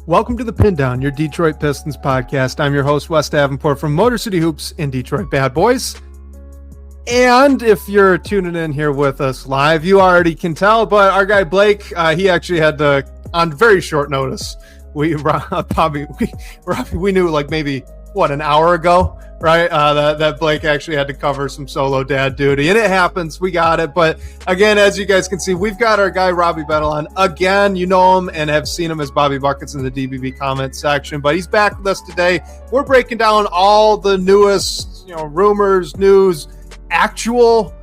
Welcome to the Pindown, your Detroit Pistons podcast. I'm your host, Wes Davenport from Motor City Hoops in Detroit Bad Boys. And if you're tuning in here with us live, you already can tell, but our guy Blake, he actually had to, on very short notice, we knew like maybe, an hour ago, right? That Blake actually had to cover some solo dad duty, and it happens. We got it. But again, as you guys can see, we've got our guy Robbie Bettel on again. You know him and have seen him as Bobby Buckets in the DBB comment section, but he's back with us today. We're breaking down all the newest, rumors, news, actual.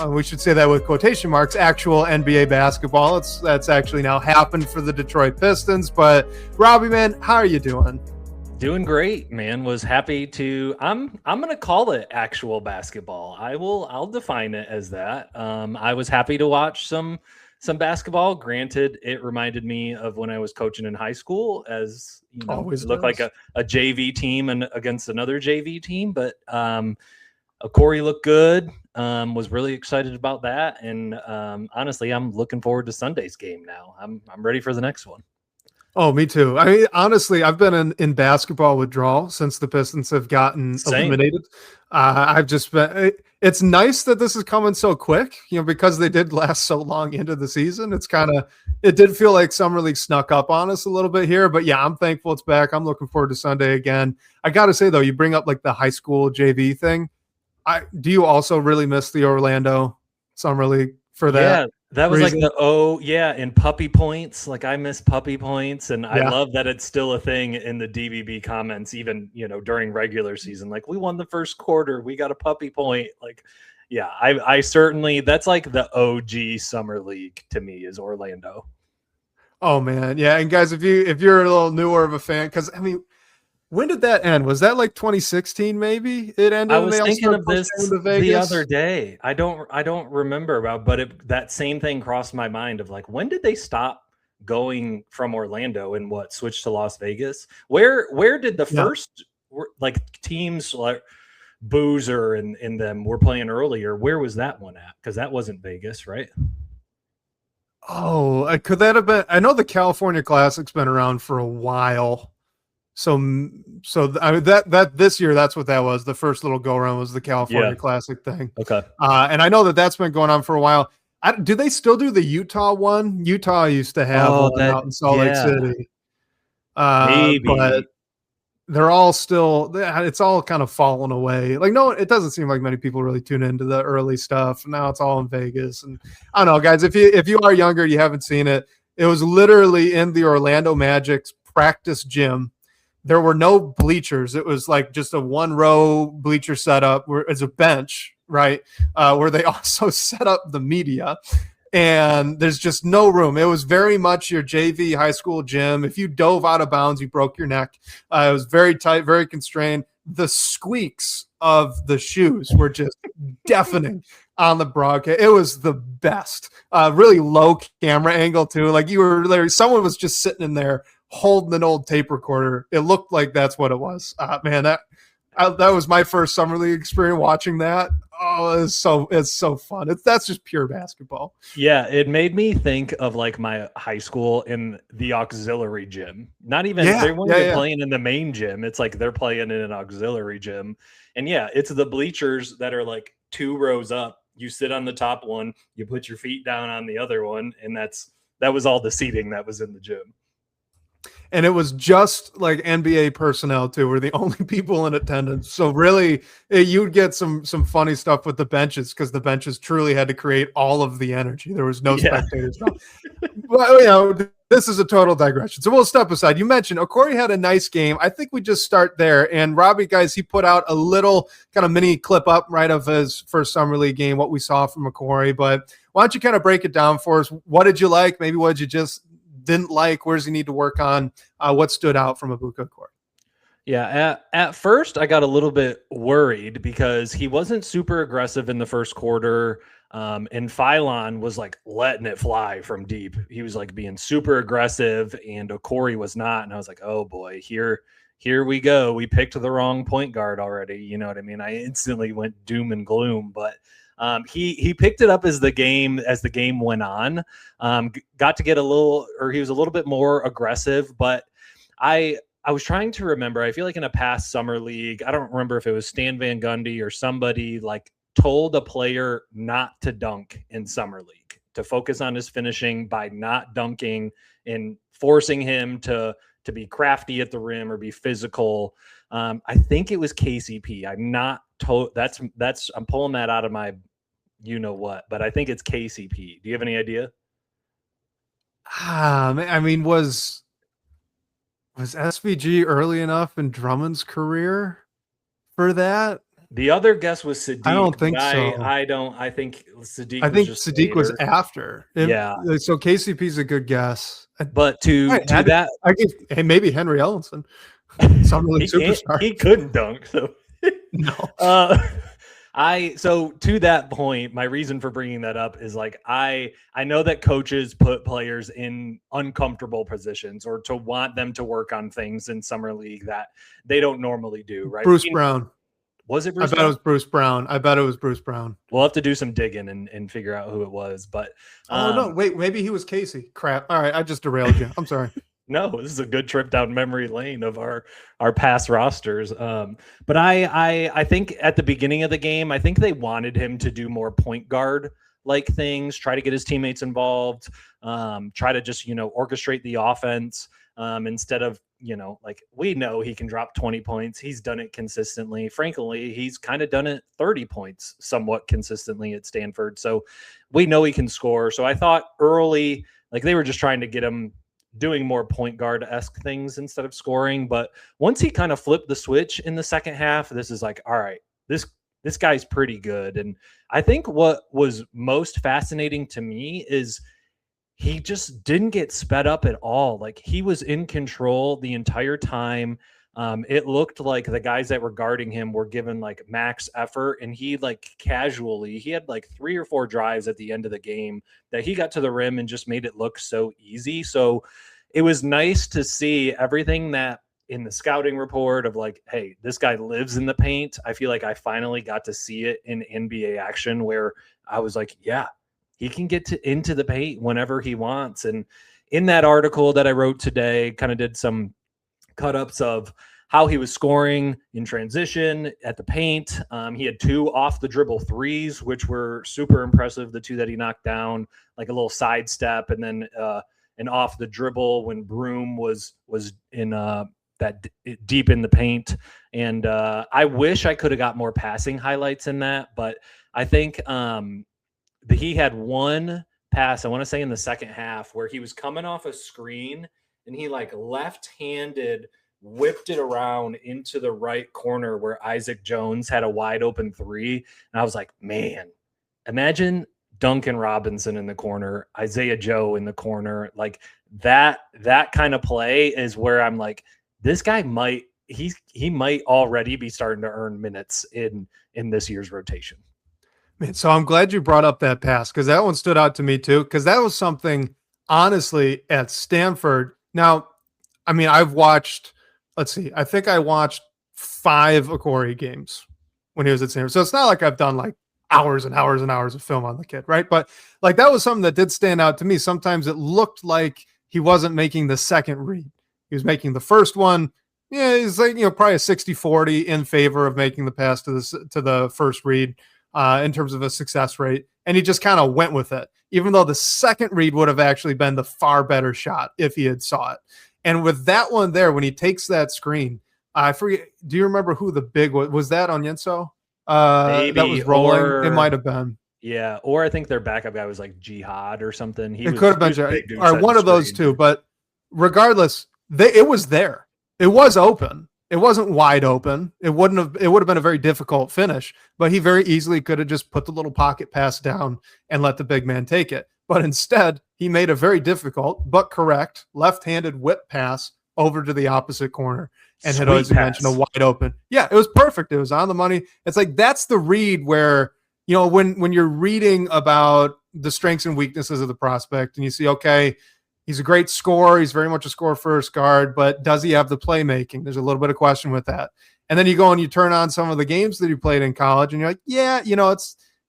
We should say that with quotation marks, actual NBA basketball. That's actually now happened for the Detroit Pistons. But Robbie, man, how are you doing? Doing great, man. Was happy to. I'm gonna call it actual basketball. I'll define it as that. I was happy to watch some basketball. Granted, it reminded me of when I was coaching in high school, as Always it looked like a JV team and against another JV team. But Corey looked good. Was really excited about that, and honestly, I'm looking forward to Sunday's game now. I'm ready for the next one. Oh, me too. I mean, honestly, I've been in basketball withdrawal since the Pistons have gotten eliminated. I've just been. It's nice that this is coming so quick, because they did last so long into the season. It did feel like Summer League snuck up on us a little bit here, but yeah, I'm thankful it's back. I'm looking forward to Sunday again. I got to say though, you bring up like the high school JV thing. Do you also really miss the Orlando Summer League for that? Yeah. That was reason? And puppy points. Like I miss puppy points, and I love that it's still a thing in the DBB comments, even during regular season. Like we won the first quarter, we got a puppy point. Like, yeah, I certainly that's like the OG Summer League to me is Orlando. Oh man, yeah, and guys, if you're a little newer of a fan, because I mean, when did that end? Was that like 2016? Maybe it ended. I was thinking of this the other day. I don't remember but that same thing crossed my mind of like, when did they stop going from Orlando and switch to Las Vegas? Where did the first like teams like Boozer and them were playing earlier? Where was that one at? Because that wasn't Vegas, right? Oh, could that have been? I know the California Classic's been around for a while. So I mean, that this year, that's what that was. The first little go around was the California Classic thing. Okay. And I know that's been going on for a while. Do they still do the Utah one? Utah used to have one out in Salt Lake City. Maybe. But they're all still, it's all kind of fallen away. Like, no, it doesn't seem like many people really tune into the early stuff. Now it's all in Vegas. And I don't know, guys, if you are younger, you haven't seen it. It was literally in the Orlando Magic's practice gym. There were no bleachers. It was like just a one row bleacher setup where it's a bench, right? Where they also set up the media, and there's just no room. It was very much your JV high school gym. If you dove out of bounds, you broke your neck. It was very tight, very constrained. The squeaks of the shoes were just deafening on the broadcast. It was the best. Really low camera angle too. Like you were literally, someone was just sitting in there holding an old tape recorder. It looked like that's what it was. Man, that was my first Summer League experience watching that. Oh, it's so fun. That's just pure basketball. Yeah, it made me think of like my high school in the auxiliary gym. Not even they weren't even playing in the main gym. It's like they're playing in an auxiliary gym. And yeah, it's the bleachers that are like 2 rows up. You sit on the top one, you put your feet down on the other one, and that was all the seating that was in the gym. And it was just like NBA personnel too, were the only people in attendance. So really, you'd get some funny stuff with the benches because the benches truly had to create all of the energy. There was no spectators. Well, this is a total digression. So we'll step aside. You mentioned Corey had a nice game. I think we just start there. And Robbie, guys, he put out a little kind of mini clip up right of his first Summer League game, what we saw from Corey. But why don't you kind of break it down for us? What did you like? Maybe what did you just didn't like? Where does he need to work on? What stood out from Abuka Corey? Yeah, at first I got a little bit worried because he wasn't super aggressive in the first quarter. And Phylon was like letting it fly from deep. He was like being super aggressive, and Corey was not. And I was like, oh boy, here we go. We picked the wrong point guard already. You know what I mean? I instantly went doom and gloom, but he picked it up as the game went on. Got to get he was a little bit more aggressive, but I was trying to remember. I feel like in a past summer league, I don't remember if it was Stan Van Gundy or somebody like told a player not to dunk in summer league, to focus on his finishing by not dunking and forcing him to be crafty at the rim or be physical. I think it was KCP. I'm not told. I'm pulling that out of my, but I think it's KCP. Do you have any idea? I mean, was SVG early enough in Drummond's career for that? The other guess was Sadiq. I don't think so. I think Sadiq. Sadiq was after. So KCP's a good guess. But that, I give maybe Henry Ellenson. Superstar. He couldn't dunk. So no. So to that point, my reason for bringing that up is like, I know that coaches put players in uncomfortable positions or to want them to work on things in summer league that they don't normally do. Right. Bruce Brown. Was it Bruce? I bet it was Bruce Brown. We'll have to do some digging and figure out who it was. But no, wait, maybe he was Casey. Crap. All right, I just derailed you. I'm sorry. No, this is a good trip down memory lane of our past rosters. But I think at the beginning of the game, I think they wanted him to do more point guard like things, try to get his teammates involved, try to just orchestrate the offense instead of like, we know he can drop 20 points. He's done it consistently. Frankly, he's kind of done it 30 points somewhat consistently at Stanford. So we know he can score. So I thought early, like they were just trying to get him doing more point guard-esque things instead of scoring. But once he kind of flipped the switch in the second half, this is like, all right, this guy's pretty good. And I think what was most fascinating to me is he just didn't get sped up at all. Like he was in control the entire time. It looked like the guys that were guarding him were given like max effort, and he like casually, he had like 3 or 4 drives at the end of the game that he got to the rim and just made it look so easy. So it was nice to see everything that in the scouting report of like, hey, this guy lives in the paint. I feel like I finally got to see it in NBA action where I was like, yeah, he can get into the paint whenever he wants. And in that article that I wrote today, kind of did some cut-ups of how he was scoring in transition at the paint. He had 2 off the dribble threes, which were super impressive. The 2 that he knocked down, like a little sidestep, and then an off the dribble when Broom was in that deep in the paint. And I wish I could have got more passing highlights in that, but I think he had one pass, I want to say in the second half, where he was coming off a screen and he like left-handed whipped it around into the right corner where Isaac Jones had a wide open 3. And I was like, man, imagine Duncan Robinson in the corner, Isaiah Joe in the corner. Like that kind of play is where I'm like, this guy he might already be starting to earn minutes in this year's rotation. Man, so I'm glad you brought up that pass because that one stood out to me too, because that was something, honestly, at Stanford. Now, I mean, I think I watched 5 Okori games when he was at Stanford. So it's not like I've done like hours and hours and hours of film on the kid, right? But like that was something that did stand out to me. Sometimes it looked like he wasn't making the second read. He was making the first one. Yeah, he's like, probably a 60-40 in favor of making the pass to the first read. In terms of a success rate, and he just kind of went with it, even though the second read would have actually been the far better shot if he had saw it. And with that one there, when he takes that screen, I forget, do you remember who the big was that on Yenso? Maybe that was rolling. It might have been. Yeah, or I think their backup guy was like Jihad or something. It could have been one of those two, but regardless, it was there. It was open. It wasn't wide open. It would have been a very difficult finish, but he very easily could have just put the little pocket pass down and let the big man take it. But instead, he made a very difficult but correct left-handed whip pass over to the opposite corner and had, as you mentioned, a wide open. Yeah, it was perfect. It was on the money. It's like that's the read where, when you're reading about the strengths and weaknesses of the prospect and you see, okay, he's a great scorer. He's very much a score-first guard, but does he have the playmaking? There's a little bit of question with that. And then you go and you turn on some of the games that he played in college, and you're like, yeah,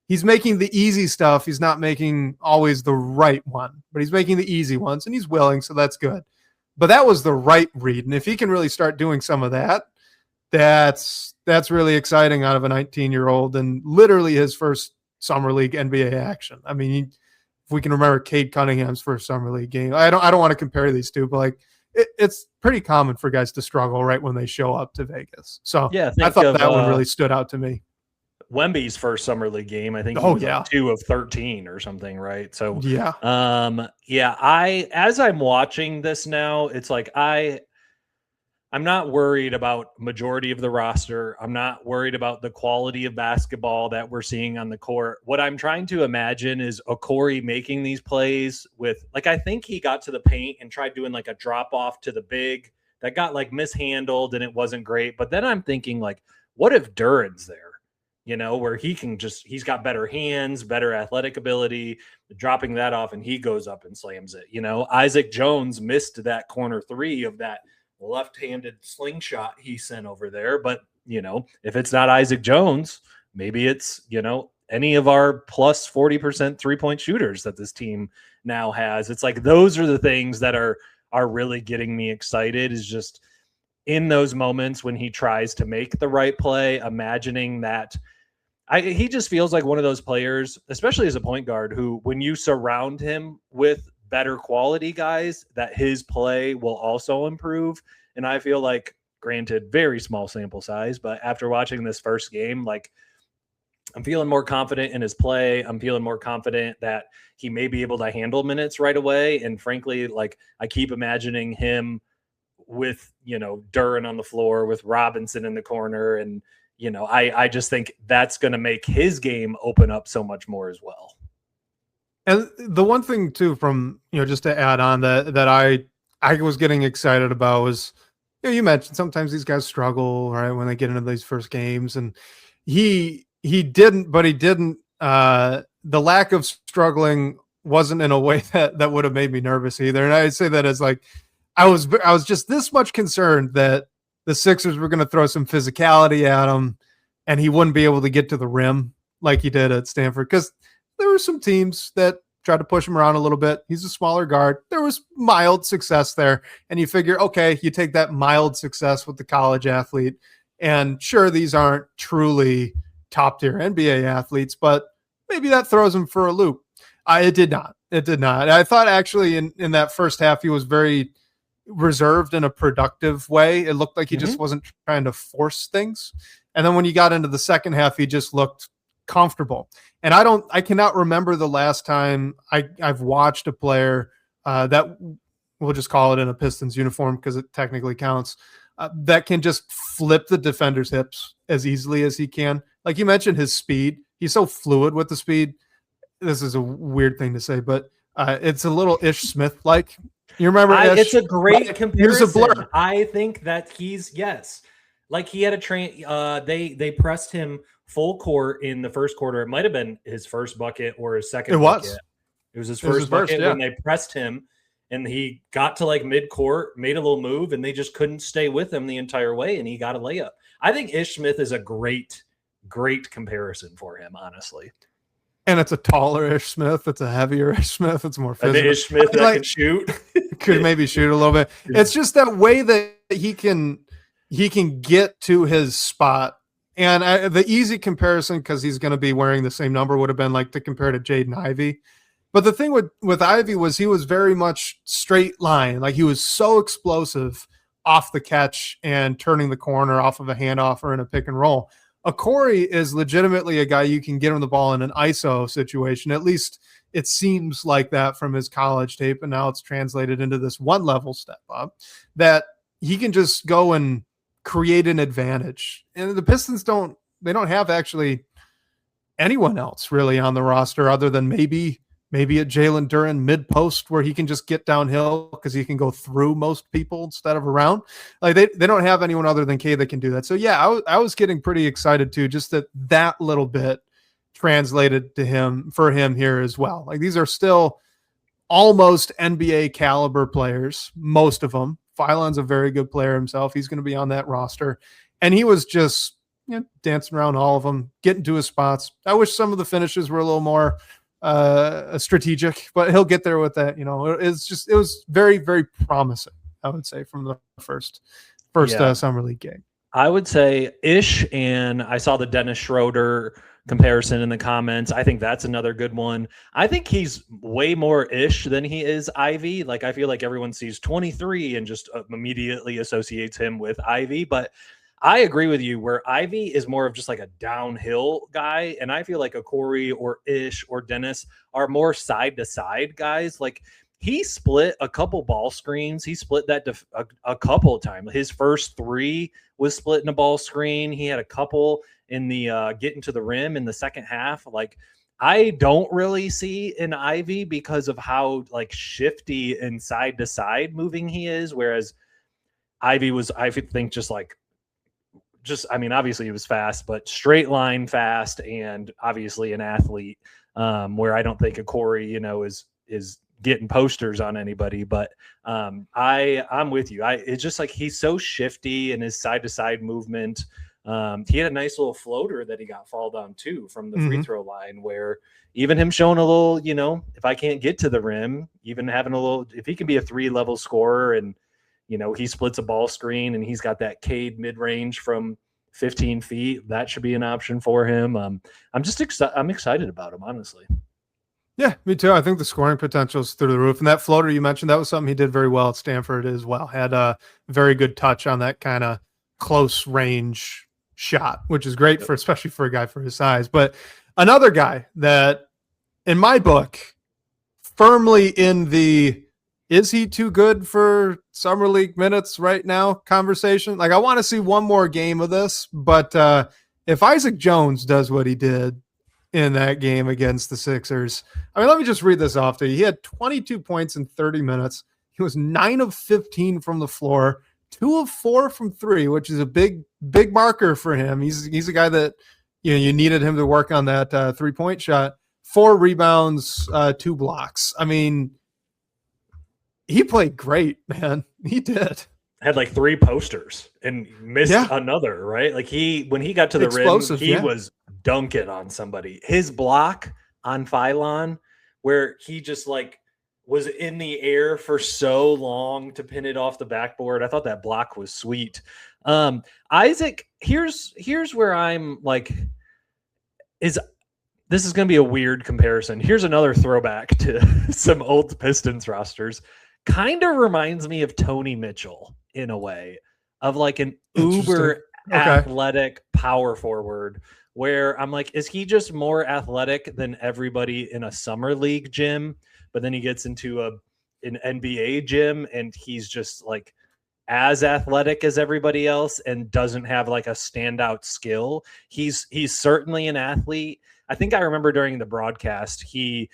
he's making the easy stuff. He's not making always the right one, but he's making the easy ones, and he's willing, so that's good. but that was the right read. And if he can really start doing some of that, that's really exciting out of a 19-year-old and literally his first summer league NBA action. I mean, if we can remember Cade Cunningham's first summer league game, I don't want to compare these two, but like it's pretty common for guys to struggle right when they show up to Vegas. So yeah, I thought that one really stood out to me. Wemby's first summer league game, I think he was like 2 of 13 or something, right? So as I'm watching this now, it's like I'm not worried about majority of the roster. I'm not worried about the quality of basketball that we're seeing on the court. What I'm trying to imagine is Okori making these plays with, like, I think he got to the paint and tried doing like a drop off to the big that got like mishandled and it wasn't great. But then I'm thinking, like, what if Duran's there? You know, where he's got better hands, better athletic ability, dropping that off and he goes up and slams it. You know, Isaac Jones missed that corner 3 of that left-handed slingshot he sent over there. But, you know, if it's not Isaac Jones, maybe it's, you know, any of our plus 40% 3-point shooters that this team now has. It's like those are the things that are really getting me excited, is just in those moments when he tries to make the right play, imagining that he just feels like one of those players, especially as a point guard, who when you surround him with better quality guys, that his play will also improve. And I feel like, granted, very small sample size, but after watching this first game, like, I'm feeling more confident in his play. I'm feeling more confident that he may be able to handle minutes right away. And frankly, like, I keep imagining him with, you know, Duran on the floor, with Robinson in the corner. And, you know, I just think that's going to make his game open up so much more as well. And the one thing too, from, you know, just to add on that I was getting excited about was, you know, you mentioned sometimes these guys struggle, right, when they get into these first games, and he didn't. The lack of struggling wasn't in a way that would have made me nervous either. And I'd say that as like, I was just this much concerned that the Sixers were going to throw some physicality at him and he wouldn't be able to get to the rim like he did at Stanford, because there were some teams that tried to push him around a little bit. He's a smaller guard. There was mild success there. And you figure, okay, you take that mild success with the college athlete, and sure, these aren't truly top tier NBA athletes, but maybe that throws him for a loop. It did not. I thought actually in that first half, he was very reserved in a productive way. It looked like he just wasn't trying to force things. And then when you got into the second half, he just looked comfortable. And I cannot remember the last time I've watched a player that, we'll just call it in a Pistons uniform because it technically counts, that can just flip the defender's hips as easily as he can. Like you mentioned, his speed, he's so fluid with the speed. This is a weird thing to say, but it's a little Ish Smith-like. You remember Ish? It's a great comparison. Here's a blur. I think that yes. Like he had a train. They pressed him full court in the first quarter. It might have been his first bucket or his second bucket. It was his first bucket when they pressed him, and he got to like mid-court, made a little move, and they just couldn't stay with him the entire way, and he got a layup. I think Ish Smith is a great comparison for him, honestly. And it's a taller Ish Smith. It's a heavier Ish Smith. It's more physical. Ish Smith that can shoot. Could maybe shoot a little bit. It's just that way that he can get to his spot. And the easy comparison, because he's going to be wearing the same number, would have been like to compare to Jaden Ivey. But the thing with Ivey was he was very much straight line. Like he was so explosive off the catch and turning the corner off of a handoff or in a pick and roll. Okori is legitimately a guy you can get him the ball in an ISO situation. At least it seems like that from his college tape. And now it's translated into this one level step up that he can just go and create an advantage. And the Pistons don't have actually anyone else really on the roster other than maybe a Jalen Duran mid post where he can just get downhill because he can go through most people instead of around. Like they don't have anyone other than K that can do that. So yeah, I was getting pretty excited too, just that little bit translated for him here as well. Like these are still almost NBA caliber players, most of them. Philon's a very good player himself. He's going to be on that roster. And he was just dancing around all of them, getting to his spots. I wish some of the finishes were a little more strategic, but he'll get there with that. It was very, very promising I would say, from the first Yeah. summer league game. I would say Ish, and I saw the Dennis Schroeder comparison in the comments. I think that's another good one. I think he's way more Ish than he is Ivy. Like, I feel like everyone sees 23 and just immediately associates him with Ivy. But I agree with you where Ivy is more of just like a downhill guy. And I feel like a Corey or Ish or Dennis are more side to side guys. Like, he split a couple ball screens. He split that a couple of times. His first 3 was split in a ball screen. He had a couple in the getting to the rim in the second half. Like, I don't really see an Ivy because of how like shifty and side to side moving he is. Whereas Ivy was, I think, I mean, obviously he was fast, but straight line fast and obviously an athlete. Where I don't think a Corey, is getting posters on anybody, but I'm with you. It's just like he's so shifty in his side to side movement. He had a nice little floater that he got fouled on too from the free throw line, where even him showing a little, if I can't get to the rim, even having a little, if he can be a 3-level scorer and he splits a ball screen and he's got that Cade mid range from 15 feet, that should be an option for him. I'm excited about him, honestly. Yeah, me too. I think the scoring potential is through the roof. And that floater you mentioned, that was something he did very well at Stanford as well. Had a very good touch on that kind of close range shot, which is great especially for a guy for his size. But another guy that, in my book, firmly in the is he too good for summer league minutes right now conversation. Like, I want to see one more game of this, but if Isaac Jones does what he did in that game against the Sixers. I mean, let me just read this off to you. He had 22 points in 30 minutes. He was 9 of 15 from the floor, 2 of 4 from 3, which is a big marker for him. He's a guy that, you needed him to work on that 3-point shot. 4 rebounds, 2 blocks. I mean, he played great, man. He did. Had like 3 posters and missed another, right? Like when he got to the rim, he was dunking on somebody. His block on Phylon, where he just like was in the air for so long to pin it off the backboard. I thought that block was sweet. Isaac, here's where I'm like, this is going to be a weird comparison. Here's another throwback to some old Pistons rosters. Kind of reminds me of Tony Mitchell in a way, of like an uber athletic power forward, where I'm like, is he just more athletic than everybody in a summer league gym? But then he gets into an NBA gym and he's just like as athletic as everybody else and doesn't have like a standout skill. He's certainly an athlete. I think I remember during the broadcast, he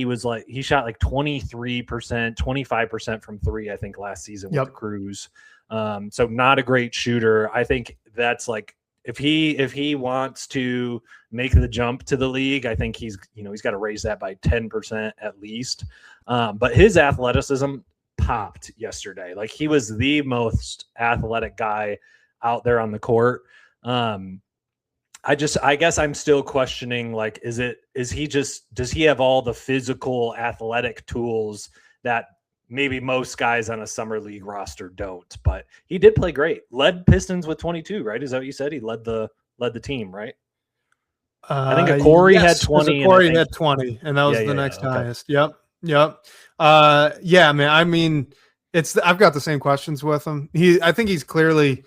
was like, he shot like 23%, 25% from 3, I think last season with the Crews. So not a great shooter. I think that's like, if he wants to make the jump to the league, I think he's got to raise that by 10% at least. But his athleticism popped yesterday. Like, he was the most athletic guy out there on the court. I guess I'm still questioning, like, does he have all the physical athletic tools that maybe most guys on a summer league roster don't? But he did play great. Led Pistons with 22, right? Is that what you said? He led the team, right? I think Corey had 20. Corey had 20, and that was the next highest. Yep. Yeah, man. I mean, I've got the same questions with him. I think he's clearly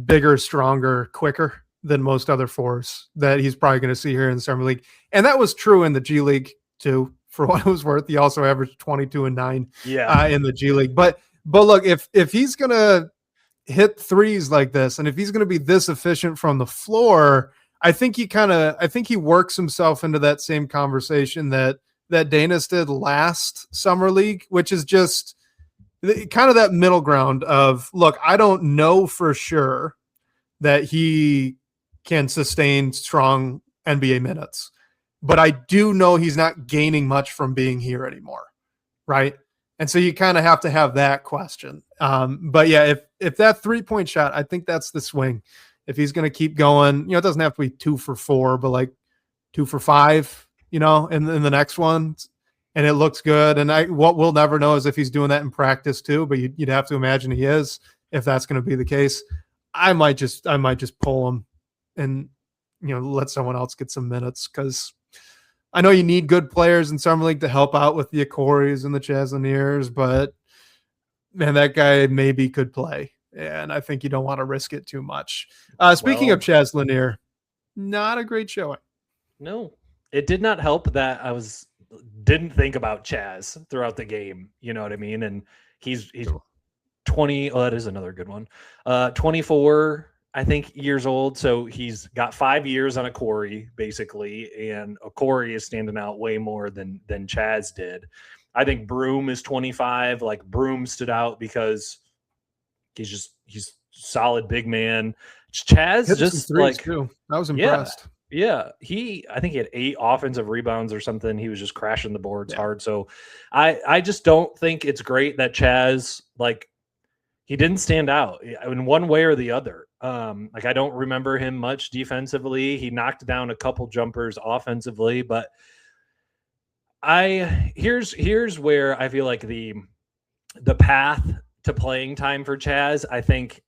bigger, stronger, quicker than most other fours that he's probably going to see here in the summer league. And that was true in the G League too, for what it was worth. He also averaged 22 and 9 in the G League. But look, if he's going to hit threes like this, and if he's going to be this efficient from the floor, I think he works himself into that same conversation that Danis did last summer league, which is just kind of that middle ground of, look, I don't know for sure that he can sustain strong NBA minutes, but I do know he's not gaining much from being here anymore. Right. And so you kind of have to have that question. But yeah, if that 3-point shot, I think that's the swing. If he's going to keep going, it doesn't have to be 2 for 4, but like 2 for 5, in the next one. and it looks good. And what we'll never know is if he's doing that in practice too, but you'd have to imagine he is, if that's going to be the case. I might just pull him and, let someone else get some minutes, because I know you need good players in summer league to help out with the Okories and the Chaz Laniers, but man, that guy maybe could play, and I think you don't want to risk it too much. Speaking of Chaz Lanier, not a great showing. No, it did not help that didn't think about Chaz throughout the game. You know what I mean? And he's 20. Oh, that is another good one. 24, I think, years old. So he's got 5 years on a Corey, basically. And a Corey is standing out way more than Chaz did. I think Broom is 25. Like, Broom stood out because he's solid big man. Chaz just like, too. I was impressed. Yeah, I think he had 8 offensive rebounds or something. He was just crashing the boards hard. So I just don't think it's great that Chaz, like, he didn't stand out in one way or the other. Like, I don't remember him much defensively. He knocked down a couple jumpers offensively, but here's where I feel like the path to playing time for Chaz, I think,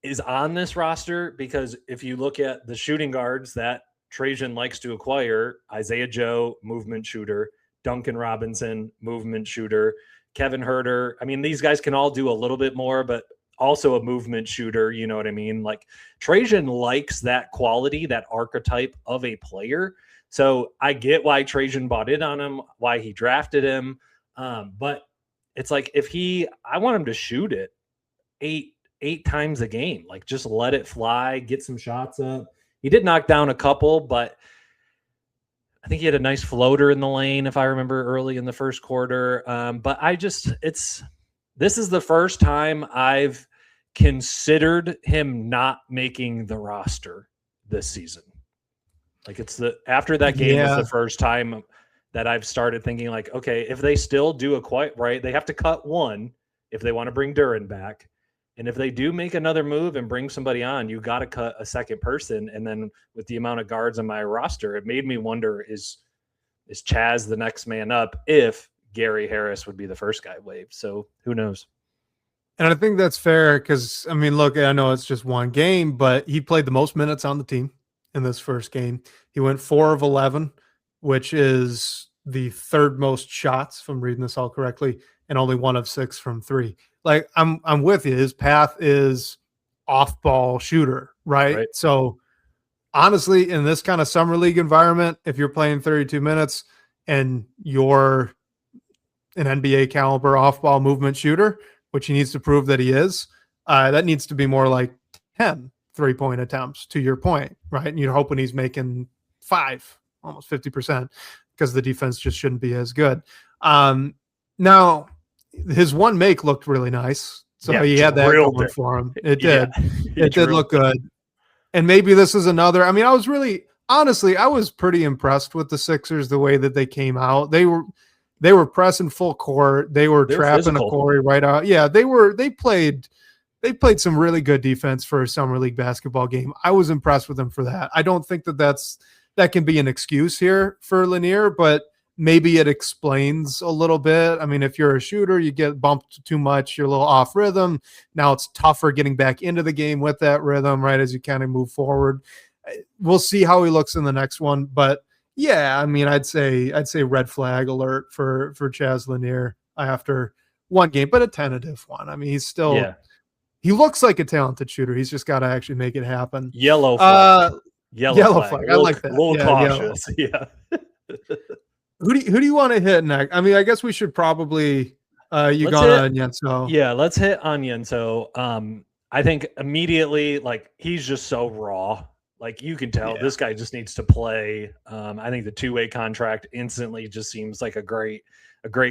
is on this roster, because if you look at the shooting guards that Trajan likes to acquire, Isaiah Joe, movement shooter, Duncan Robinson, movement shooter, Kevin Huerter. I mean, these guys can all do a little bit more, but also a movement shooter. You know what I mean? Like, Trajan likes that quality, that archetype of a player. So I get why Trajan bought in on him, why he drafted him. But it's like, I want him to shoot it eight times a game. Like, just let it fly, get some shots up. He did knock down a couple, but I think he had a nice floater in the lane, if I remember, early in the first quarter. But this is the first time I've considered him not making the roster this season. Like, after that game was the first time that I've started thinking, like, okay, if they still do a quite right, they have to cut one if they want to bring Duren back. And if they do make another move and bring somebody on, you got to cut a second person. And then with the amount of guards on my roster, it made me wonder, is Chaz the next man up if Gary Harris would be the first guy waived? So who knows? And I think that's fair because, I mean, look, I know it's just one game, but he played the most minutes on the team in this first game. He went 4 of 11, which is the third most shots, if I'm reading this all correctly, and only 1 of 6 from 3. Like, I'm with you. His path is off-ball shooter, right? So, honestly, in this kind of summer league environment, if you're playing 32 minutes and you're an NBA caliber off-ball movement shooter, which he needs to prove that he is, that needs to be more like 10 3-point attempts, to your point, right? And you're hoping he's making 5, almost 50%, because the defense just shouldn't be as good. Now, his one make looked really nice. So he had that going for him. It did. It did look good. And maybe this is another. I mean, I was pretty impressed with the Sixers, the way that they came out. They were pressing full court. They were trapping a Corey right out. Yeah, they played some really good defense for a summer league basketball game. I was impressed with them for that. I don't think that can be an excuse here for Lanier, but maybe it explains a little bit. I mean, if you're a shooter, you get bumped too much, you're a little off rhythm. Now it's tougher getting back into the game with that rhythm, right, as you kind of move forward. We'll see how he looks in the next one. But, yeah, I mean, I'd say red flag alert for Chaz Lanier after one game, but a tentative one. I mean, he's still he looks like a talented shooter. He's just got to actually make it happen. Yellow flag. Yellow flag. I like that. A little cautious. Yeah. Who do you want to hit next? I mean, I guess we should probably on Yenso. Yeah, let's hit on Yenso. I think immediately, like, he's just so raw. Like, you can tell this guy just needs to play. I think the 2-way contract instantly just seems like a great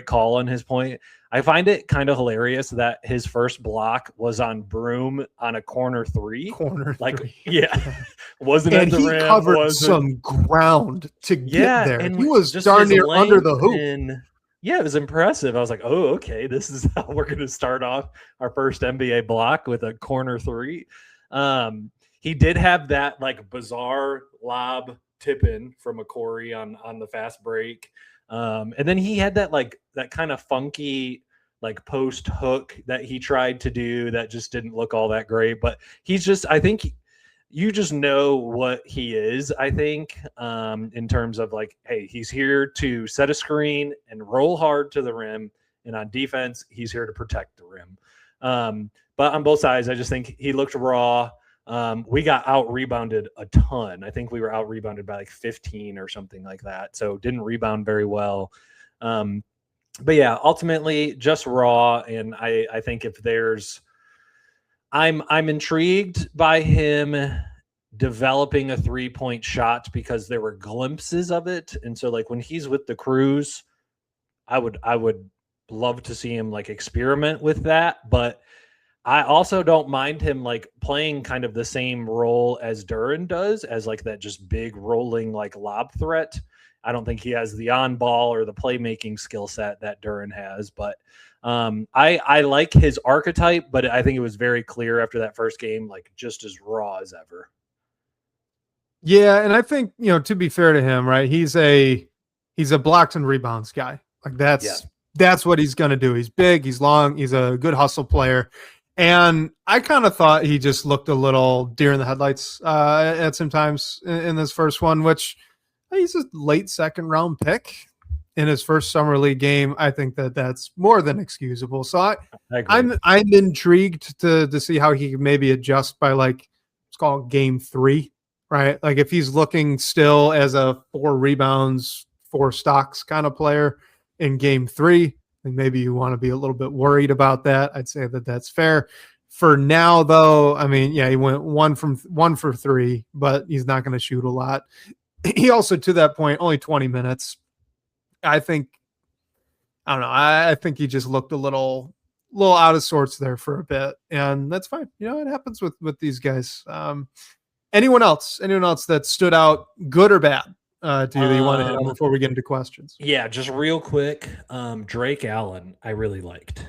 call on his point. I find it kind of hilarious that his first block was on Broom on a corner 3. Wasn't at the rim. And he covered some ground to get there. And he was darn near under the hoop. It was impressive. I was like, oh, okay, this is how we're going to start off our first NBA block, with a corner 3. He did have that, like, bizarre lob tip-in from a Corey on the fast break. And then he had that kind of funky like post hook that he tried to do that just didn't look all that great. But I think you just know what he is, I think, in terms of like, hey, he's here to set a screen and roll hard to the rim. And on defense, he's here to protect the rim. But on both sides, I just think he looked raw. We got out rebounded a ton. I think we were out rebounded by like 15 or something like that. So didn't rebound very well. But yeah, ultimately just raw. And I think if I'm intrigued by him developing a 3-point shot because there were glimpses of it. And so like when he's with the Crews, I would love to see him like experiment with that. But I also don't mind him like playing kind of the same role as Duren does, as like that just big rolling like lob threat. I don't think he has the on ball or the playmaking skill set that Duren has, but I like his archetype, but I think it was very clear after that first game, like just as raw as ever. Yeah, and I think, to be fair to him, right? He's a blocks and rebounds guy. Like that's what he's going to do. He's big, he's long, he's a good hustle player. And I kind of thought he just looked a little deer in the headlights at some times in this first one, which he's a late second round pick in his first summer league game. I think that's more than excusable. So I'm intrigued to see how he can maybe adjust by like, let's call it game 3, right? Like if he's looking still as a 4 rebounds, 4 stocks kind of player in game 3, and maybe you want to be a little bit worried about that. I'd say that's fair. For now, though, I mean, yeah, he went 1 for 3, but he's not going to shoot a lot. He also, to that point, only 20 minutes. I don't know. I think he just looked a little out of sorts there for a bit, and that's fine. It happens with these guys. Anyone else that stood out, good or bad, to you that you want to hit on before we get into questions? Yeah, just real quick. Drake Allen, I really liked.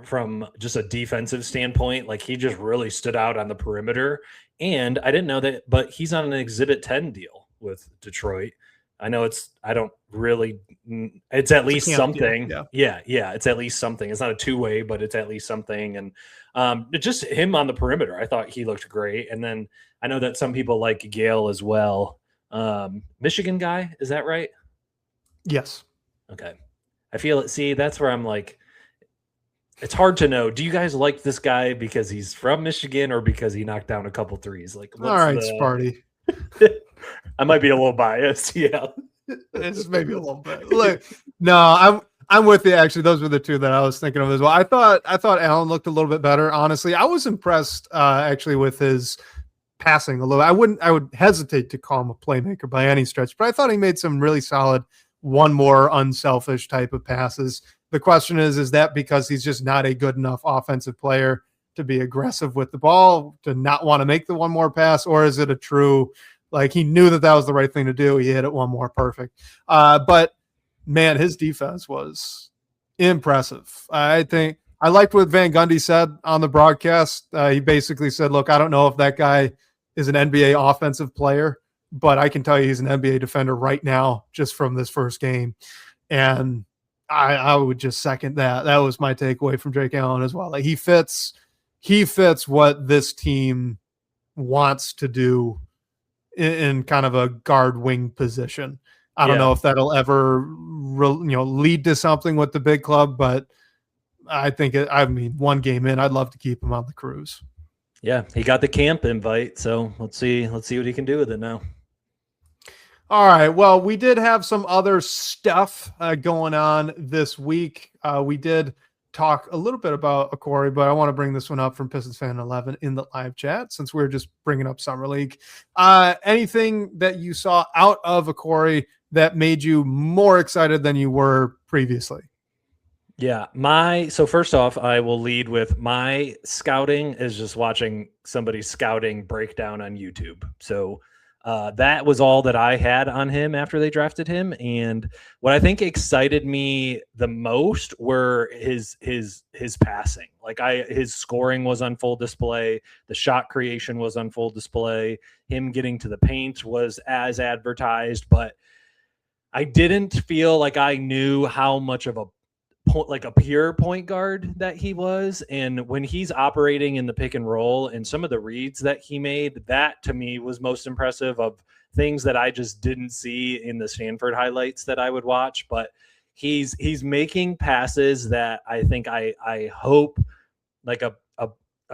From just a defensive standpoint, like he just really stood out on the perimeter. And I didn't know that, but he's on an Exhibit 10 deal with Detroit. I know it's at least something. Yeah. It's at least something. It's not a 2-way, but it's at least something. And just him on the perimeter, I thought he looked great. And then I know that some people like Gale as well. Michigan guy, is that right? Yes. Okay. I feel it. See, that's where I'm like, it's hard to know. Do you guys like this guy because he's from Michigan or because he knocked down a couple threes? Like, all right, Sparty. I might be a little biased. Yeah. It's maybe a little bit. Look, no, I'm with you. Actually, those were the two that I was thinking of as well. I thought Allen looked a little bit better. Honestly, I was impressed actually with his passing a little. I would hesitate to call him a playmaker by any stretch, but I thought he made some really solid, one more unselfish type of passes. The question is that because he's just not a good enough offensive player to be aggressive with the ball, to not want to make the one more pass, or is it a true, like he knew that was the right thing to do, he hit it one more perfect. But man, his defense was impressive. I think I liked what Van Gundy said on the broadcast. He basically said, look, I don't know if that guy is an NBA offensive player, but I can tell you he's an NBA defender right now just from this first game. And I would just second that. That was my takeaway from Drake Allen as well. Like he fits what this team wants to do in kind of a guard wing position. I don't know if that'll ever lead to something with the big club, but I think one game in, I'd love to keep him on the Crews. Yeah, he got the camp invite, so let's see what he can do with it now. All right. Well, we did have some other stuff going on this week. We did talk a little bit about Okori, but I want to bring this one up from Pistons Fan 11 in the live chat since we're just bringing up Summer League. Anything that you saw out of Okori that made you more excited than you were previously? Yeah. So first off, I will lead with my scouting is just watching somebody's scouting breakdown on YouTube. So that was all that I had on him after they drafted him. And what I think excited me the most were his passing. Like his scoring was on full display. The shot creation was on full display. Him getting to the paint was as advertised, but I didn't feel like I knew how much of a pure point guard that he was. And when he's operating in the pick and roll and some of the reads that he made, that to me was most impressive of things that I just didn't see in the Stanford highlights that I would watch. But he's making passes that I think I hope like a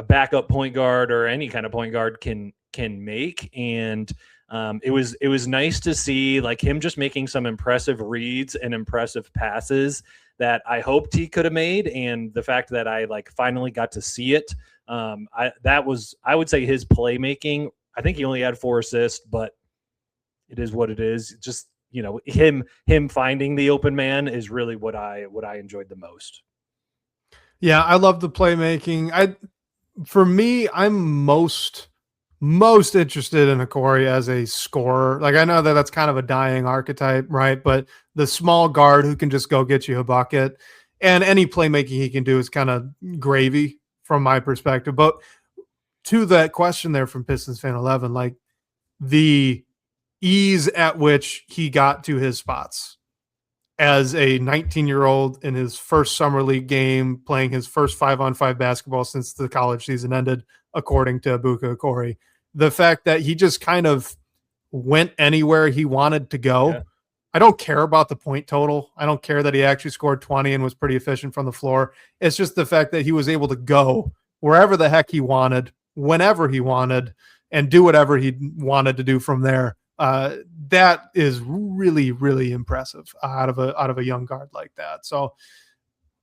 backup point guard or any kind of point guard can make. And it was nice to see like him just making some impressive reads and impressive passes that I hoped he could have made. And the fact that I like finally got to see it, I would say his playmaking. I think he only had 4 assists, but it is what it is. Just, you know, him finding the open man is really what I enjoyed the most. Yeah, I love the playmaking. For me, I'm most interested in Okori as a scorer. Like, I know that that's kind of a dying archetype, right? But the small guard who can just go get you a bucket, and any playmaking he can do is kind of gravy from my perspective. But to that question there from Pistons fan 11, like the ease at which he got to his spots as a 19-year-old in his first summer league game, playing his first 5-on-5 basketball since the college season ended, according to Abuka Okori. The fact that he just kind of went anywhere he wanted to go. Yeah. I don't care about the point total. I don't care that he actually scored 20 and was pretty efficient from the floor. It's just the fact that he was able to go wherever the heck he wanted, whenever he wanted, and do whatever he wanted to do from there. That is really, really impressive out of a young guard like that. So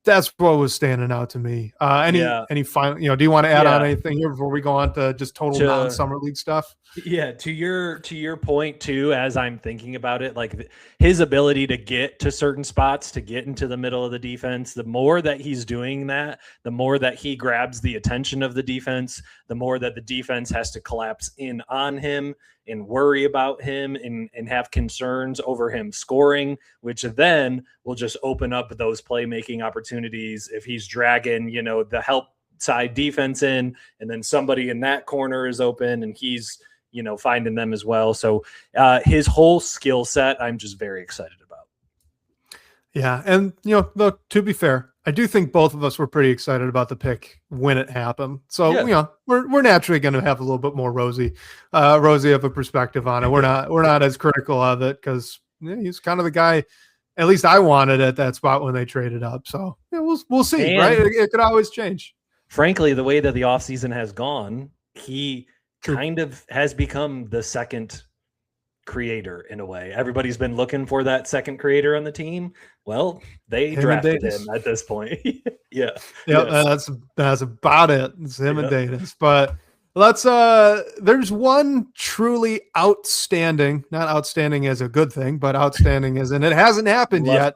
that's what was standing out to me. Any final, do you want to add on anything here before we go on to just total non-summer league stuff? Yeah. To your point too, as I'm thinking about it, like his ability to get to certain spots, to get into the middle of the defense, the more that he's doing that, the more that he grabs the attention of the defense, the more that the defense has to collapse in on him and worry about him and have concerns over him scoring, which then will just open up those playmaking opportunities if he's dragging, the help side defense in, and then somebody in that corner is open and he's, finding them as well. So his whole skill set, I'm just very excited about. Yeah. And, though, to be fair, I do think both of us were pretty excited about the pick when it happened. So, we're naturally going to have a little bit more rosy of a perspective on it. We're not as critical of it because he's kind of the guy, at least I wanted at that spot when they traded up. So we'll see, right? It could always change. Frankly, the way that the offseason has gone, he kind of has become the second creator in a way. Everybody's been looking for that second creator on the team. Well, they drafted him at this point. Yeah. That's about it. It's him and Davis. But let's there's one truly outstanding, not outstanding as a good thing, but outstanding as in it hasn't happened yet.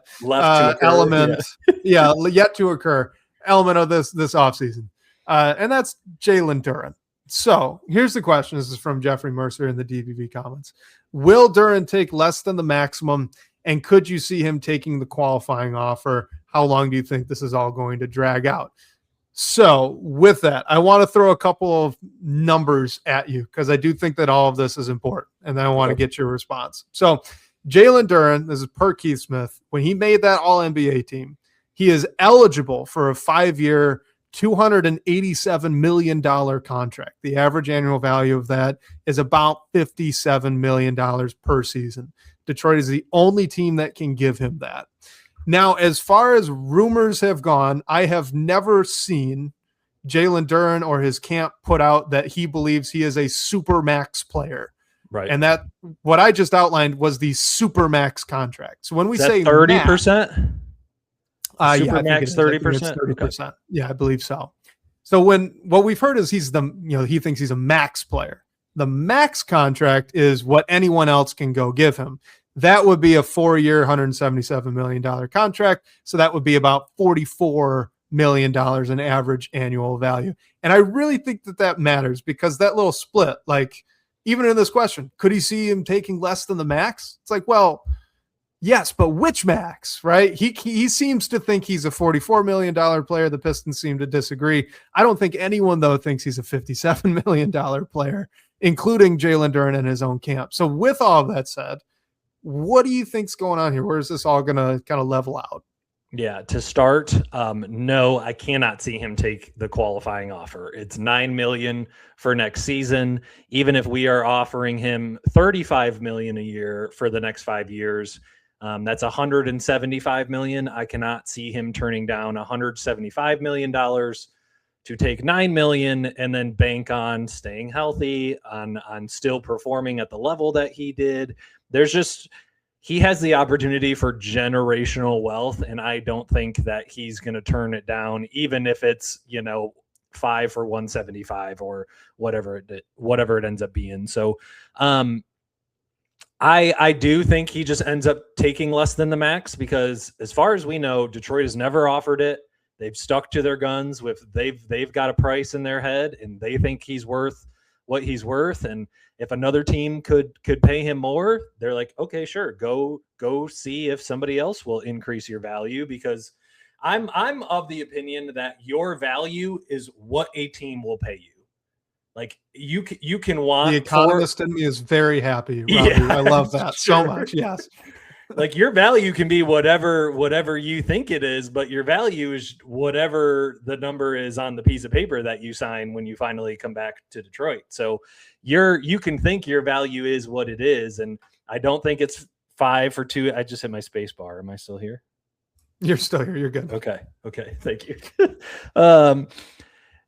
Element, yet to occur. Element of this offseason. And that's Jalen Duren. So here's the question. This is from Jeffrey Mercer in the DVV comments. Will Duren take less than the maximum? And could you see him taking the qualifying offer? How long do you think this is all going to drag out? So with that, I want to throw a couple of numbers at you because I do think that all of this is important. And then I want to get your response. So Jalen Duren, this is per Keith Smith, when he made that All-NBA team, he is eligible for a 5-year, $287 million contract. The average annual value of that is about $57 million per season. Detroit is the only team that can give him that. Now, as far as rumors have gone, I have never seen Jalen Duren or his camp put out that he believes he is a super max player. Right. And that what I just outlined was the super max contract. So when we say 30%, Super max 30%. 30%. Okay. Yeah, I believe so. So what we've heard is he thinks he's a max player. The max contract is what anyone else can go give him. That would be a 4-year, $177 million contract. So that would be about $44 million in average annual value. And I really think that matters because that little split, like even in this question, could he see him taking less than the max? It's like, well, yes, but which max, right? He seems to think he's a $44 million player. The Pistons seem to disagree. I don't think anyone, though, thinks he's a $57 million player, including Jalen Duren in his own camp. So with all that said, What do you think's going on here? Where is this all going to kind of level out? Yeah, to start, no, I cannot see him take the qualifying offer. It's $9 million for next season. Even if we are offering him $35 million a year for the next 5 years, that's $175 million. I cannot see him turning down $175 million to take $9 million and then bank on staying healthy, on still performing at the level that he did. He has the opportunity for generational wealth, and I don't think that he's going to turn it down, even if it's, 5 for 175 or whatever it ends up being. So I do think he just ends up taking less than the max, because as far as we know, Detroit has never offered it. They've stuck to their guns with they've got a price in their head, and they think he's worth what he's worth. And if another team could pay him more, they're like, okay, sure, go see if somebody else will increase your value, because I'm of the opinion that your value is what a team will pay you. Like you can want the economist in me is very happy. Robbie. Yeah, I love that so much. Yes. Like your value can be whatever you think it is, but your value is whatever the number is on the piece of paper that you sign when you finally come back to Detroit. So you can think your value is what it is. And I don't think it's 5 for 2. I just hit my space bar. Am I still here? You're still here. You're good. Okay. Thank you.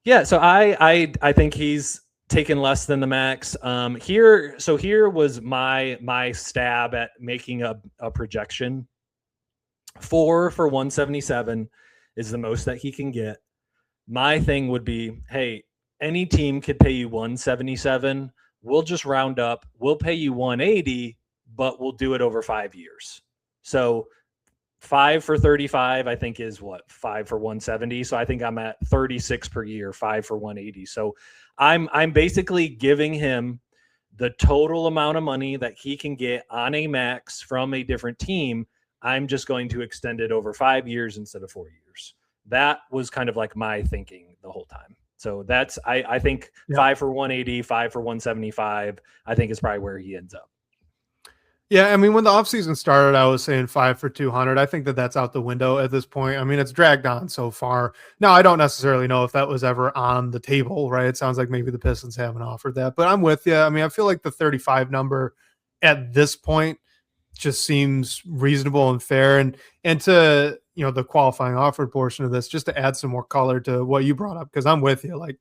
Yeah. So I think he's taken less than the max. Here was my stab at making a projection. 4 for 177 is the most that he can get. My thing would be, hey, any team could pay you 177. We'll just round up. We'll pay you 180, but we'll do it over 5 years. So 5 for 35, I think, is what, 5 for 170. So I think I'm at 36 per year, 5 for 180. So I'm basically giving him the total amount of money that he can get on a max from a different team. I'm just going to extend it over 5 years instead of 4 years. That was kind of like my thinking the whole time. So that's, I think 5 for 180, 5 for 175, I think is probably where he ends up. Yeah, I mean, when the offseason started, I was saying 5 for 200. I think that's out the window at this point. I mean, it's dragged on so far. Now, I don't necessarily know if that was ever on the table, right? It sounds like maybe the Pistons haven't offered that, but I'm with you. I mean, I feel like the 35 number at this point just seems reasonable and fair. And to, the qualifying offer portion of this, just to add some more color to what you brought up, because I'm with you. Like,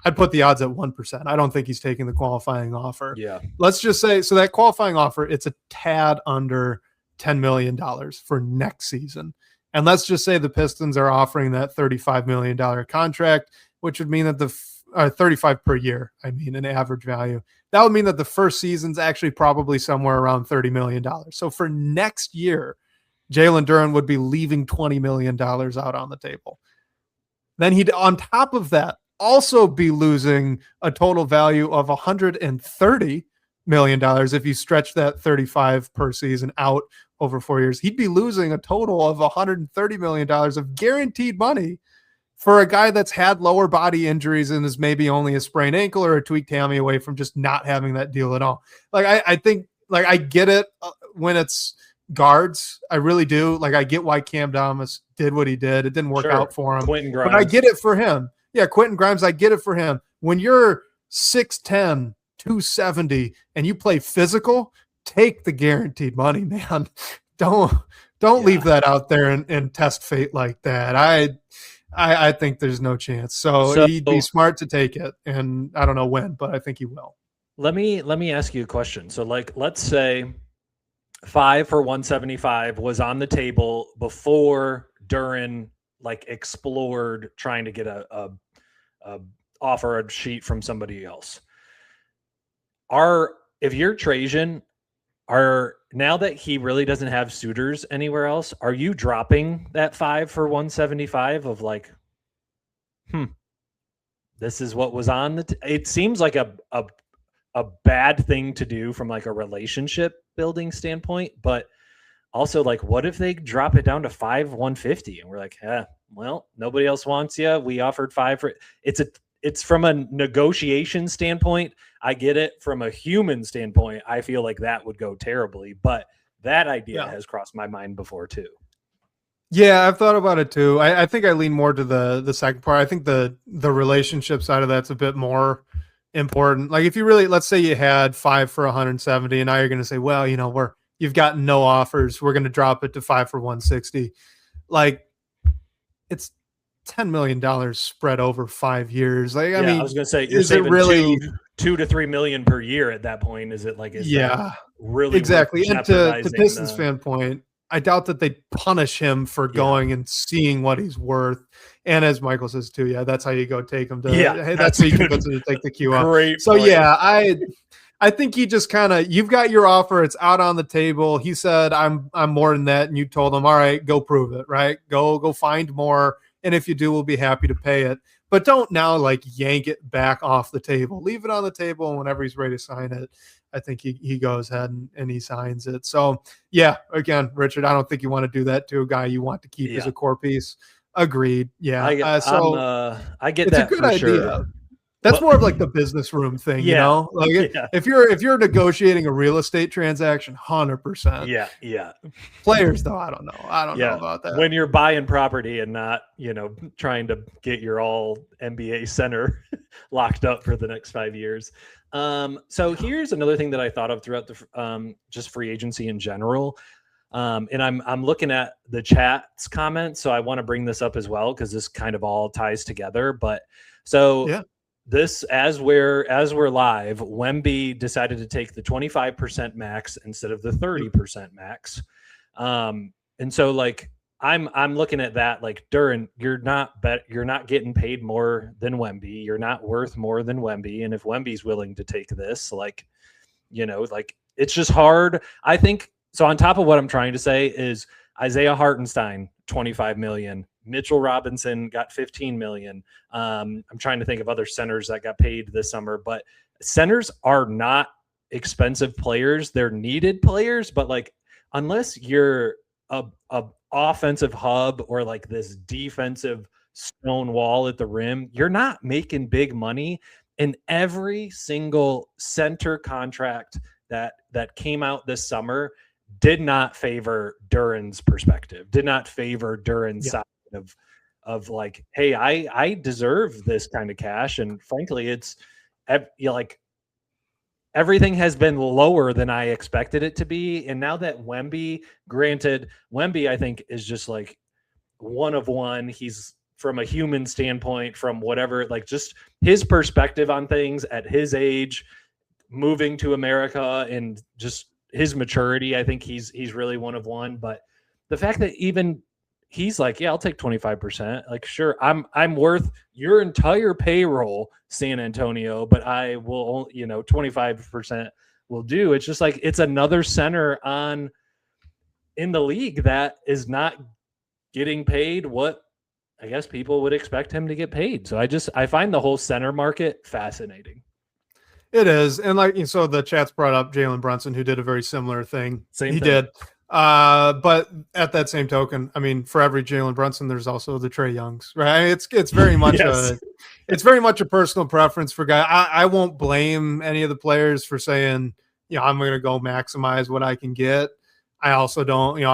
I'd put the odds at 1%. I don't think he's taking the qualifying offer. Yeah. Let's just say, so that qualifying offer, it's a tad under $10 million for next season. And let's just say the Pistons are offering that $35 million contract, which would mean that 35 per year, an average value. That would mean that the first season's actually probably somewhere around $30 million. So for next year, Jalen Duren would be leaving $20 million out on the table. Then he'd, on top of that, also be losing a total value of $130 million if you stretch that 35 per season out over 4 years. He'd be losing a total of $130 million of guaranteed money for a guy that's had lower body injuries and is maybe only a sprained ankle or a tweaked hammy away from just not having that deal at all. Like, I think, like, I get it when it's guards. I really do. Like, I get why Cam Thomas did what he did. It didn't work out for him. Quentin Grimes. But I get it for him. Yeah, Quentin Grimes, I get it for him. When you're 6'10", 270, and you play physical, take the guaranteed money, man. Don't leave that out there and test fate like that. I think there's no chance. So he'd be smart to take it, and I don't know when, but I think he will. Let me ask you a question. So, like, let's say 5 for 175 was on the table before Duren explored trying to get a offer a sheet from somebody else. If you're Trajan, now that he really doesn't have suitors anywhere else, are you dropping that 5 for 175 of this is what was on it seems like a bad thing to do from a relationship building standpoint, but also, what if they drop it down to 5 150 and we're like, well, nobody else wants you. We offered 5 for it's from a negotiation standpoint. I get it. From a human standpoint, I feel like that would go terribly, but That idea has crossed my mind before too. Yeah, I've thought about it too. I think I lean more to the second part. I think the relationship side of that's a bit more important. Like if you really, let's say you had 5 for 170 and now you're going to say, well, you've gotten no offers. We're going to drop it to 5 for 160. Like it's $10 million spread over 5 years. Like, I mean, I was going to say, you're saving really $2 to $3 million per year at that point. Is it like, that really exactly? And to Pistons fan point, I doubt that they punish him for going and seeing what he's worth. And as Michael says too, that's how you go take him to. Hey, that's how you convince him to take the Q up. Great. So point. I think he just kind of, you've got your offer, it's out on the table. He said, I'm more than that, and you told him, all right, go prove it, right? Go find more, and if you do, we'll be happy to pay it. But don't now like yank it back off the table. Leave it on the table, and whenever he's ready to sign it, I think he goes ahead and he signs it. So, again, Richard, I don't think you want to do that to a guy you want to keep as a core piece. Agreed. Yeah. I get it's that. It's a good for idea. Sure. That's more of like the business room thing, you know? Like if you're negotiating a real estate transaction, 100%. Yeah. Players, though, I don't know. I don't know about that. When you're buying property and not, trying to get your all NBA center locked up for the next 5 years. So here's another thing that I thought of throughout the just free agency in general. And I'm looking at the chat's comments, so I want to bring this up as well because this kind of all ties together. But this, as we're live, Wemby decided to take the 25% max instead of the 30% max. And so like I'm looking at that like, Duren, you're not getting paid more than Wemby. You're not worth more than Wemby. And if Wemby's willing to take this, like, it's just hard. I think so. On top of what I'm trying to say is Isaiah Hartenstein, 25 million. Mitchell Robinson got 15 million. I'm trying to think of other centers that got paid this summer, but centers are not expensive players. They're needed players, but like, unless you're a offensive hub or like this defensive stone wall at the rim, you're not making big money. And every single center contract that came out this summer did not favor Duren's perspective, did not favor Duren's side of like, hey, I deserve this kind of cash. And frankly, it's like everything has been lower than I expected it to be. And now that Wemby, I think is just like one of one. He's from a human standpoint, from whatever, like just his perspective on things at his age, moving to America and just his maturity. I think he's really one of one. But the fact that even he's like, yeah, I'll take 25%. Like, sure, I'm worth your entire payroll, San Antonio, but I will, 25% will do. It's just like, it's another center in the league that is not getting paid what I guess people would expect him to get paid. So I find the whole center market fascinating. It is. And like, so the chat's brought up Jalen Brunson, who did a very similar thing. He did. But at that same token, I mean, for every Jalen Brunson, there's also the Trae Youngs, right? It's very much it's very much a personal preference for guy. I won't blame any of the players for saying, I'm going to go maximize what I can get. I also don't,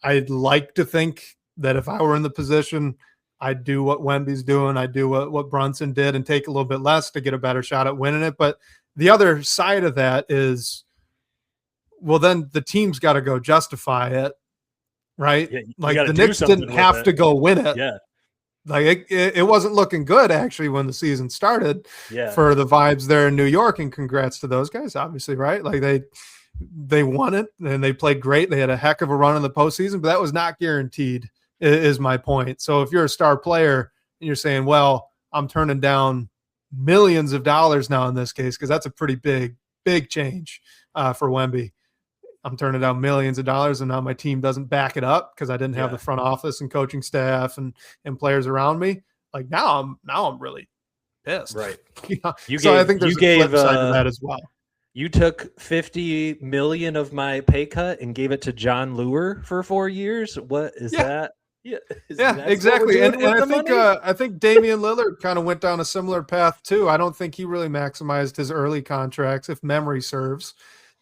I'd like to think that if I were in the position, I'd do what Wemby's doing. I'd do what Brunson did and take a little bit less to get a better shot at winning it. But the other side of that is, well, then the team's got to go justify it, right? Yeah, like the Knicks didn't have to go win it. Yeah. Like it wasn't looking good actually when the season started for the vibes there in New York. And congrats to those guys, obviously, right? Like they won it and they played great. They had a heck of a run in the postseason, but that was not guaranteed, is my point. So if you're a star player and you're saying, well, I'm turning down millions of dollars now in this case, because that's a pretty big change for Wemby. I'm turning down millions of dollars, and now my team doesn't back it up because I didn't have the front office and coaching staff and players around me. Like now I'm really pissed. Right. I think there's a flip side to that as well. You took $50 million of my pay cut and gave it to John Lure for 4 years. What is that? Yeah, exactly. And I think Damian Lillard kind of went down a similar path too. I don't think he really maximized his early contracts, if memory serves.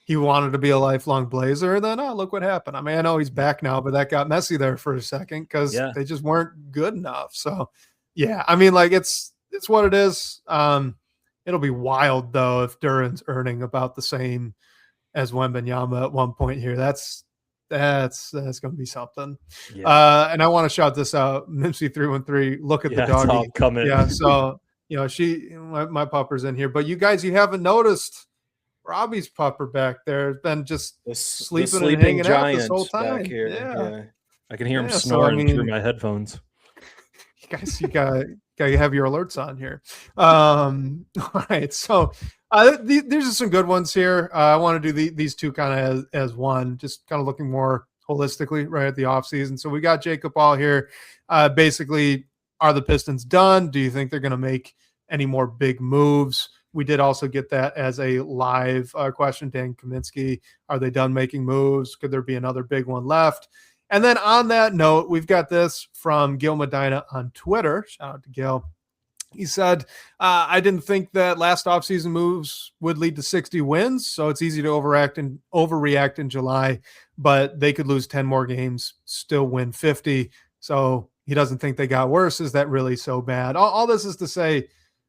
he wanted to be a lifelong Blazer. And then, look what happened. I mean, I know he's back now, but that got messy there for a second because they just weren't good enough. So, yeah, I mean, like it's what it is. It'll be wild, though, if Duren's earning about the same as Wembanyama at one point here. That's going to be something. Yeah. And I want to shout this out. Mimsy313, look at the doggy. All coming. Yeah, so, my pupper's in here. But you guys, you haven't noticed Robbie's pupper back there has been just sleeping and hanging out this whole time. Back here. Yeah. I can hear him snoring through my headphones. You gotta have your alerts on here. All right, so these are some good ones here. I want to do these two kind of as one, just kind of looking more holistically right at the offseason. So we got Jacob Ball here. Basically, are the Pistons done? Do you think they're going to make any more big moves? We did also get that as a live question. Dan Kaminsky, are they done making moves? Could there be another big one left? And then on that note, we've got this from Gil Medina on Twitter. Shout out to Gil. He said, I didn't think that last offseason moves would lead to 60 wins, so it's easy to overreact in July, but they could lose 10 more games, still win 50. So he doesn't think they got worse. Is that really so bad? All this is to say,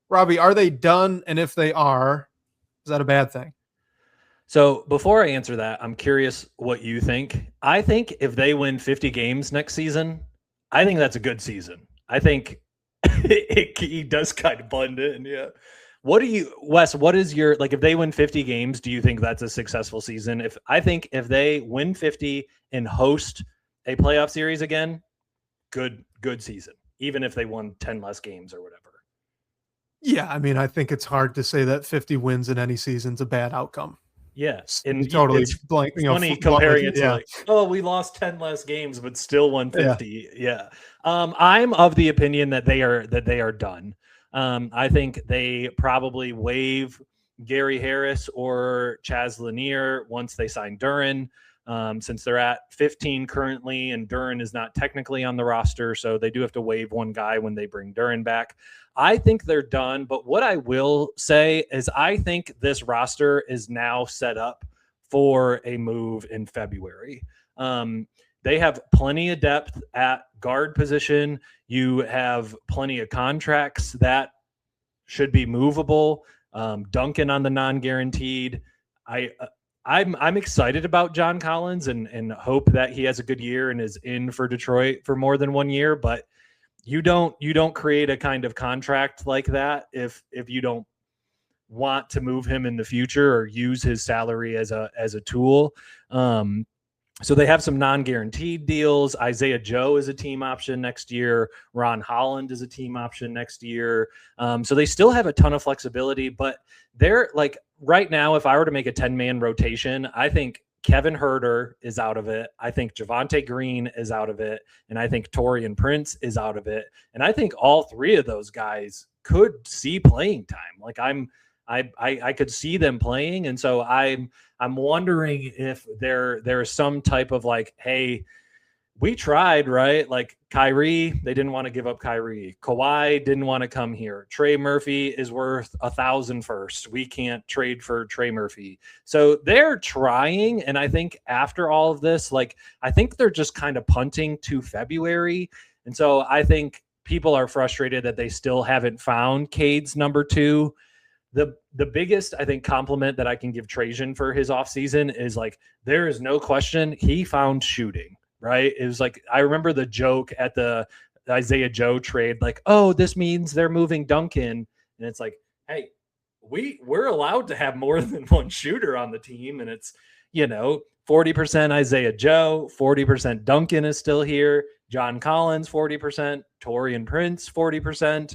Robbie, are they done? And if they are, is that a bad thing? So before I answer that, I'm curious what you think. I think if they win 50 games next season, I think that's a good season. I think he does kind of blend in. Yeah. Wes, what is your, like, if they win 50 games, do you think that's a successful season? I think if they win 50 and host a playoff series again, good season, even if they won 10 less games or whatever. Yeah, I mean, I think it's hard to say that 50 wins in any season's a bad outcome. Yes, and totally blank. Funny comparing it to we lost 10 less games, but still won 50. Yeah. I'm of the opinion that they are done. I think they probably waive Gary Harris or Chaz Lanier once they sign Duren. Since they're at 15 currently, and Duren is not technically on the roster, so they do have to waive one guy when they bring Duren back. I think they're done, but what I will say is I think this roster is now set up for a move in February. They have plenty of depth at guard position. You have plenty of contracts that should be movable. Duncan on the non-guaranteed. I'm excited about John Collins and hope that he has a good year and is in for Detroit for more than 1 year. But you don't create a kind of contract like that if you don't want to move him in the future or use his salary as a tool. So they have some non-guaranteed deals. Isaiah Joe is a team option next year. Ron Holland is a team option next year. So they still have a ton of flexibility, but they're like right now, if I were to make a 10-man rotation, I think Kevin Huerter is out of it. I think Javonte Green is out of it. And I think Taurean Prince is out of it. And I think all three of those guys could see playing time. Like I could see them playing. And so I'm wondering if there's some type of like, hey, we tried, right? Like Kyrie, they didn't want to give up Kyrie. Kawhi didn't want to come here. Trey Murphy is worth 1,000 first. We can't trade for Trey Murphy. So they're trying. And I think after all of this, like, I think they're just kind of punting to February. And so I think people are frustrated that they still haven't found Cade's number 2. The biggest, I think, compliment that I can give Trajan for his offseason is like, there is no question he found shooting, right? It was like, I remember the joke at the Isaiah Joe trade, like, oh, this means they're moving Duncan. And it's like, hey, we're allowed to have more than one shooter on the team. And it's, 40% Isaiah Joe, 40% Duncan is still here. John Collins, 40%, Taurean Prince, 40%.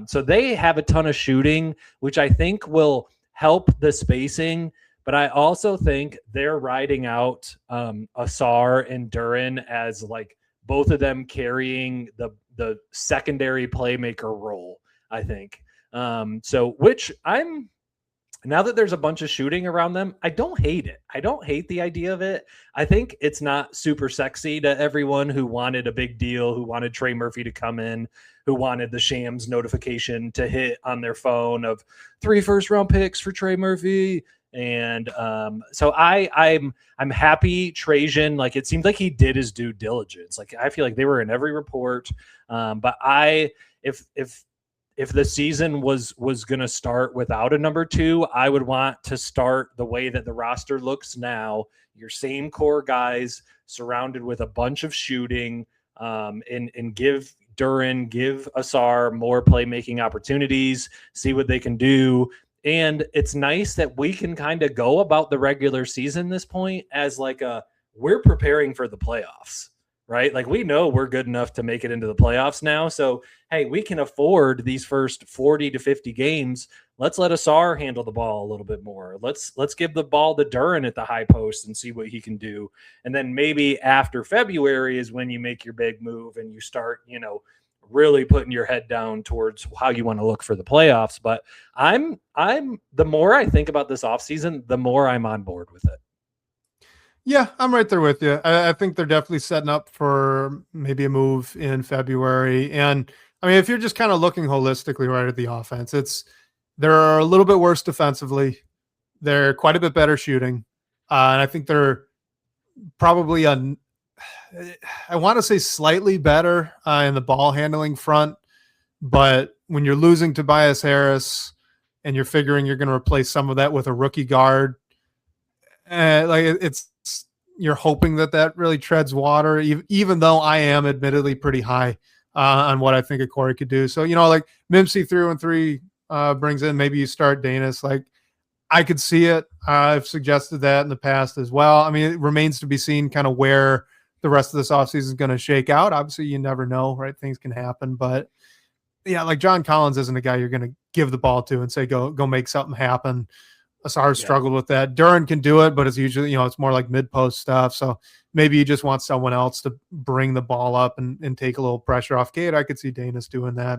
So they have a ton of shooting, which I think will help the spacing. But I also think they're riding out Asar and Duren as like both of them carrying the secondary playmaker role, I think. So which now that there's a bunch of shooting around them, I don't hate it. I don't hate the idea of it. I think it's not super sexy to everyone who wanted a big deal, who wanted Trey Murphy to come in, who wanted the Shams notification to hit on their phone of 3 first-round picks for Trey Murphy. And so I'm happy Trajan, like it seemed like he did his due diligence. Like I feel like they were in every report. But if the season was going to start without a number 2, I would want to start the way that the roster looks now. Your same core guys surrounded with a bunch of shooting, and give Duren, give Asar more playmaking opportunities, see what they can do. And it's nice that we can kind of go about the regular season this point as like we're preparing for the playoffs, right? Like we know we're good enough to make it into the playoffs now. So, hey, we can afford these first 40 to 50 games. Let's let Asar handle the ball a little bit more. Let's give the ball to Duren at the high post and see what he can do. And then maybe after February is when you make your big move and you start, really putting your head down towards how you want to look for the playoffs. But I'm the more I think about this offseason, the more I'm on board with it. Yeah, I'm right there with you. I think they're definitely setting up for maybe a move in February. And I mean, if you're just kind of looking holistically right at the offense, they're a little bit worse defensively. They're quite a bit better shooting. And I think they're probably I want to say slightly better in the ball handling front. But when you're losing Tobias Harris and you're figuring you're going to replace some of that with a rookie guard, you're hoping that really treads water, even though I am admittedly pretty high on what I think a Corey could do. So, like Mimsy 3-3 brings in, maybe you start Danis. Like I could see it. I've suggested that in the past as well. I mean, it remains to be seen kind of where the rest of this offseason is going to shake out. Obviously, you never know, right? Things can happen. But, yeah, like John Collins isn't a guy you're going to give the ball to and say, go make something happen. Asar struggled with that. Duren can do it, but it's usually, it's more like mid-post stuff. So maybe you just want someone else to bring the ball up and take a little pressure off Cade. I could see Danis doing that.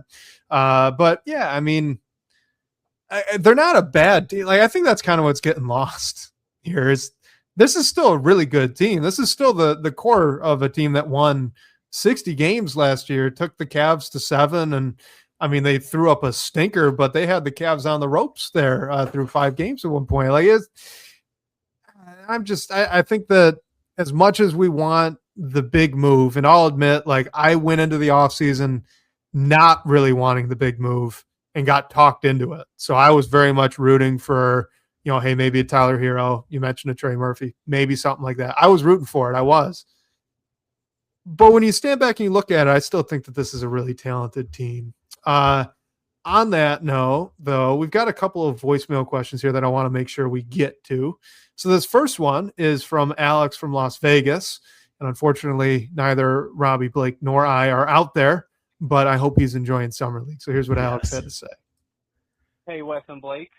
But, yeah, I mean, they're not a bad team. Like, I think that's kind of what's getting lost here is this is still a really good team. This is still the core of a team that won 60 games last year, took the Cavs to 7. And, I mean, they threw up a stinker, but they had the Cavs on the ropes there through 5 games at one point. Like, I think that as much as we want the big move, and I'll admit, like, I went into the offseason not really wanting the big move and got talked into it. So I was very much rooting for, hey, maybe a Tyler Hero. You mentioned a Trey Murphy, maybe something like that. I was rooting for it. I was. But when you stand back and you look at it, I still think that this is a really talented team. On that note, though, we've got a couple of voicemail questions here that I want to make sure we get to. So this first one is from Alex from Las Vegas. And unfortunately, neither Robbie, Blake, nor I are out there, but I hope he's enjoying Summer League. So here's what Alex had to say. Hey, Wes and Blake.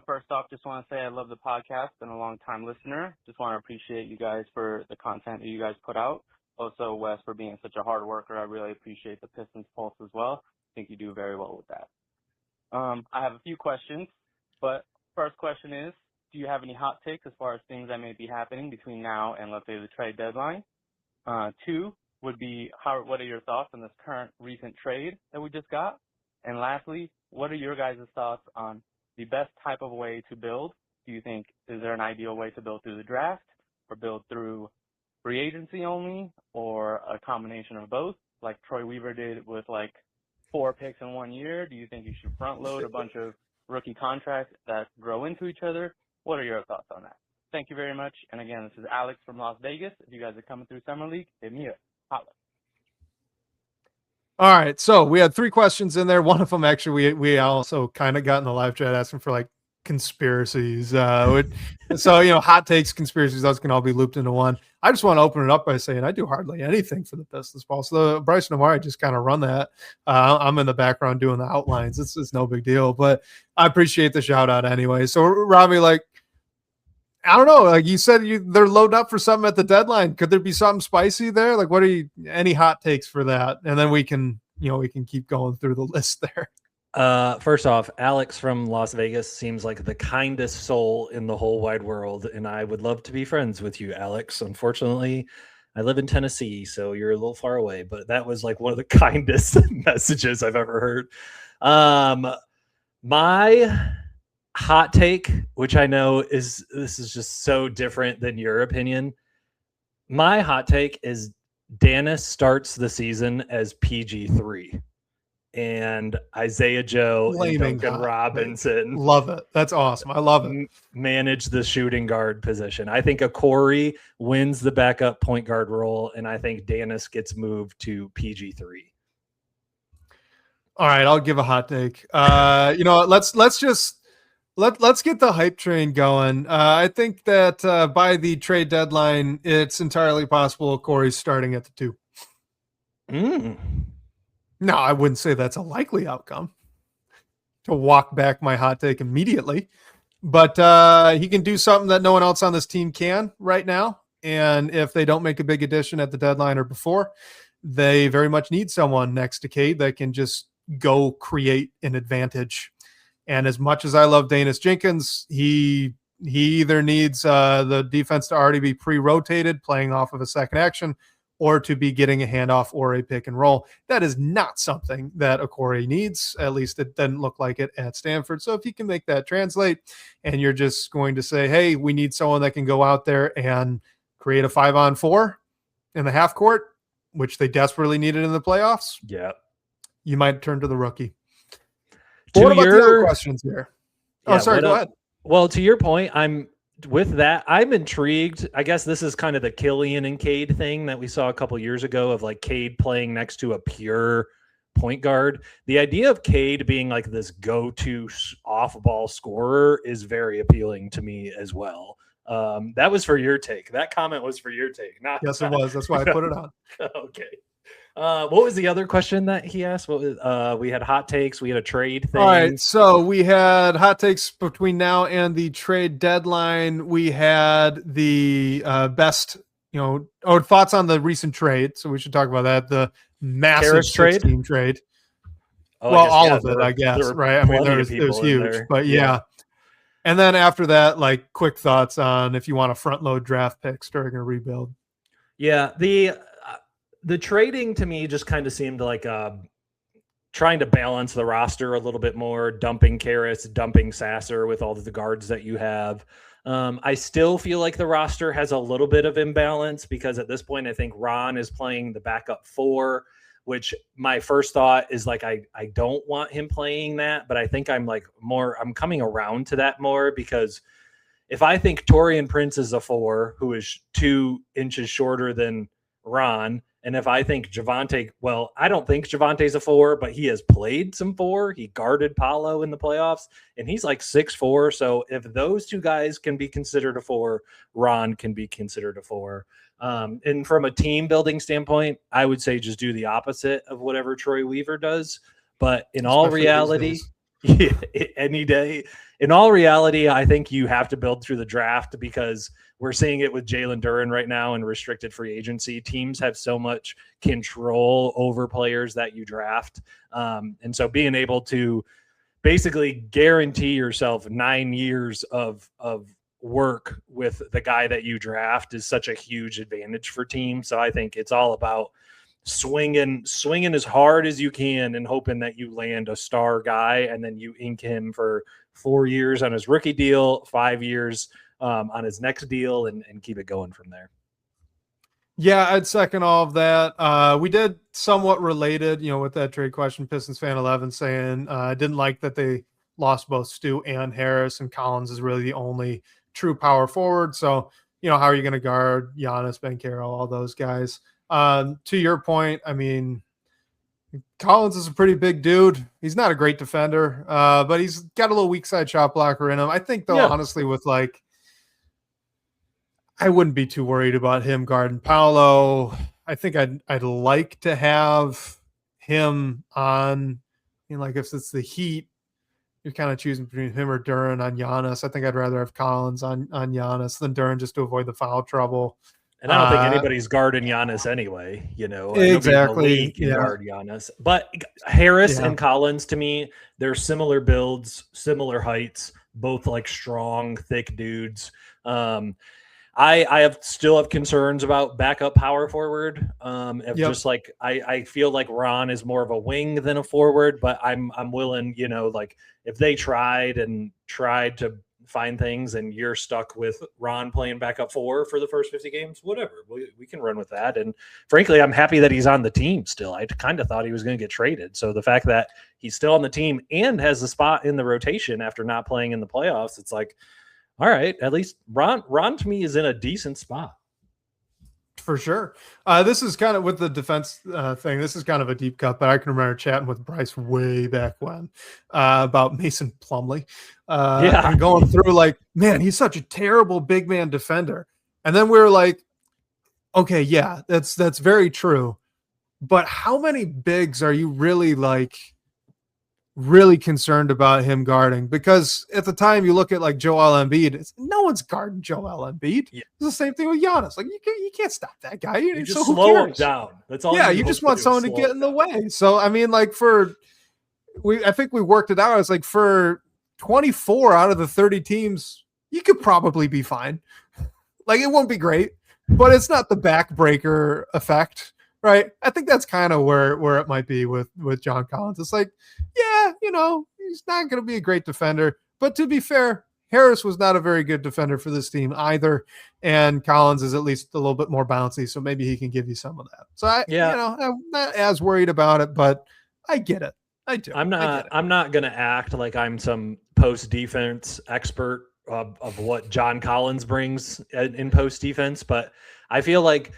First off, just want to say I love the podcast. Been a long-time listener. Just want to appreciate you guys for the content that you guys put out. Also, Wes, for being such a hard worker. I really appreciate the Pistons Pulse as well. I think you do very well with that. I have a few questions, but first question is, do you have any hot takes as far as things that may be happening between now and, let's say, the trade deadline? 2 would be, what are your thoughts on this current recent trade that we just got? And lastly, what are your guys' thoughts on the best type of way to build? Do you think, is there an ideal way to build through the draft or build through free agency only or a combination of both, like Troy Weaver did with like 4 picks in 1 year? Do you think you should front load a bunch of rookie contracts that grow into each other? What are your thoughts on that? Thank you very much. And again, this is Alex from Las Vegas. If you guys are coming through Summer League, hit me up. Holla. All right. So we had 3 questions in there. One of them, actually, we also kind of got in the live chat asking for like conspiracies. So, hot takes, conspiracies, those can all be looped into one. I just want to open it up by saying I do hardly anything for the Pistons Ball. So Bryson and Amari just kind of run that. I'm in the background doing the outlines. It's no big deal, but I appreciate the shout out anyway. So Robbie, like, I don't know. Like you said, they're loading up for something at the deadline. Could there be something spicy there? Like, what are any hot takes for that? And then we can keep going through the list there. First off, Alex from Las Vegas seems like the kindest soul in the whole wide world, and I would love to be friends with you, Alex. Unfortunately, I live in Tennessee, so you're a little far away, but that was like one of the kindest messages I've ever heard. My hot take, which I know this is just so different than your opinion. My hot take is Danis starts the season as PG3 and Isaiah Joe Flaming and Duncan hot, Robinson. Love it. That's awesome. I love it. Manage the shooting guard position. I think Okori wins the backup point guard role, and I think Danis gets moved to PG3. All right, I'll give a hot take. You know, let's get the hype train going. I think that by the trade deadline, it's entirely possible Corey's starting at the 2. No, I wouldn't say that's a likely outcome. To walk back my hot take immediately, but he can do something that no one else on this team can right now. And if they don't make a big addition at the deadline or before, they very much need someone next to Cade that can just go create an advantage. And as much as I love Danis Jenkins, he either needs the defense to already be pre-rotated, playing off of a second action, or to be getting a handoff or a pick and roll. That is not something that Okori needs. At least it doesn't look like it at Stanford. So if you can make that translate and you're just going to say, hey, we need someone that can go out there and create a 5-on-4 in the half court, which they desperately needed in the playoffs. Yeah. You might turn to the rookie. What about the other questions here? Yeah, sorry, go ahead. Well, to your point, I'm intrigued. I guess this is kind of the Killian and Cade thing that we saw a couple years ago of like Cade playing next to a pure point guard. The idea of Cade being like this go-to off-ball scorer is very appealing to me as well. That was for your take. That comment was for your take. Yes, it was. That's why I put it on. Okay. What was the other question that he asked? What was, we had hot takes. We had a trade thing. All right. So we had hot takes between now and the trade deadline. We had the best, thoughts on the recent trade. So we should talk about that. The massive team trade. Oh, well, all of it, I guess. Right. I mean, it was huge, but yeah. And then after that, like quick thoughts on if you want to front load draft picks during a rebuild. Yeah. The trading to me just kind of seemed like trying to balance the roster a little bit more, dumping Karras, dumping Sasser with all of the guards that you have. I still feel like the roster has a little bit of imbalance because at this point, I think Ron is playing the backup 4, which my first thought is like, I don't want him playing that, but I think I'm coming around to that more because if I think Taurean Prince is a 4 who is 2 inches shorter than Ron, and if I think Javonte, well, I don't think Javante's a 4, but he has played some 4. He guarded Paolo in the playoffs, and he's like 6'4". So if those 2 guys can be considered a 4, Ron can be considered a 4. And from a team building standpoint, I would say just do the opposite of whatever Troy Weaver does. But in all reality, any day, in all reality, I think you have to build through the draft because we're seeing it with Jalen Duren right now in restricted free agency. Teams have so much control over players that you draft. And so being able to basically guarantee yourself 9 years of work with the guy that you draft is such a huge advantage for teams. So I think it's all about swinging as hard as you can and hoping that you land a star guy and then you ink him for 4 years on his rookie deal, 5 years on his next deal and keep it going from there. Yeah, I'd second all of that. We did somewhat related, with that trade question, Pistons fan 11 saying I didn't like that they lost both Stu and Harris, and Collins is really the only true power forward. So, how are you going to guard Giannis, Banchero, all those guys? To your point, I mean, Collins is a pretty big dude. He's not a great defender, but he's got a little weak side shot blocker in him. I think, though, honestly, with I wouldn't be too worried about him guarding Paolo. I think I'd like to have him on, if it's the Heat, you're kind of choosing between him or Duren on Giannis. I think I'd rather have Collins on Giannis than Duren just to avoid the foul trouble. And I don't think anybody's guarding Giannis anyway, Exactly. Guard Giannis. But Harris and Collins, to me, they're similar I still have concerns about backup power forward. Just like I feel like Ron is more of a wing than a forward, but I'm willing, like if they tried to find things and you're stuck with Ron playing backup 4 for the first 50 games, whatever, we can run with that. And frankly, I'm happy that he's on the team still. I kind of thought he was going to get traded. So the fact that he's still on the team and has a spot in the rotation after not playing in the playoffs, it's like, all right, at least Ron to me is in a decent spot. For sure. This is kind of with the defense thing. This is kind of a deep cut, but I can remember chatting with Bryce way back when about Mason Plumlee. And going through like, man, he's such a terrible big man defender. And then we were like, okay, yeah, that's very true. But how many bigs are you really concerned about him guarding? Because at the time you look at like Joel Embiid, no one's guarding Joel Embiid. Yeah. It's the same thing with Giannis. Like you can't stop that guy. You just slow him down. That's all. Yeah, you just want someone to get in the way. So I mean, like I think we worked it out. It's like for 24 out of the 30 teams, you could probably be fine. Like it won't be great, but it's not the backbreaker effect. Right. I think that's kind of where it might be with John Collins. It's like, yeah, he's not going to be a great defender. But to be fair, Harris was not a very good defender for this team either. And Collins is at least a little bit more bouncy. So maybe he can give you some of that. So I'm not as worried about it, but I get it. I do. I'm not going to act like I'm some post defense expert of what John Collins brings in post defense, but I feel like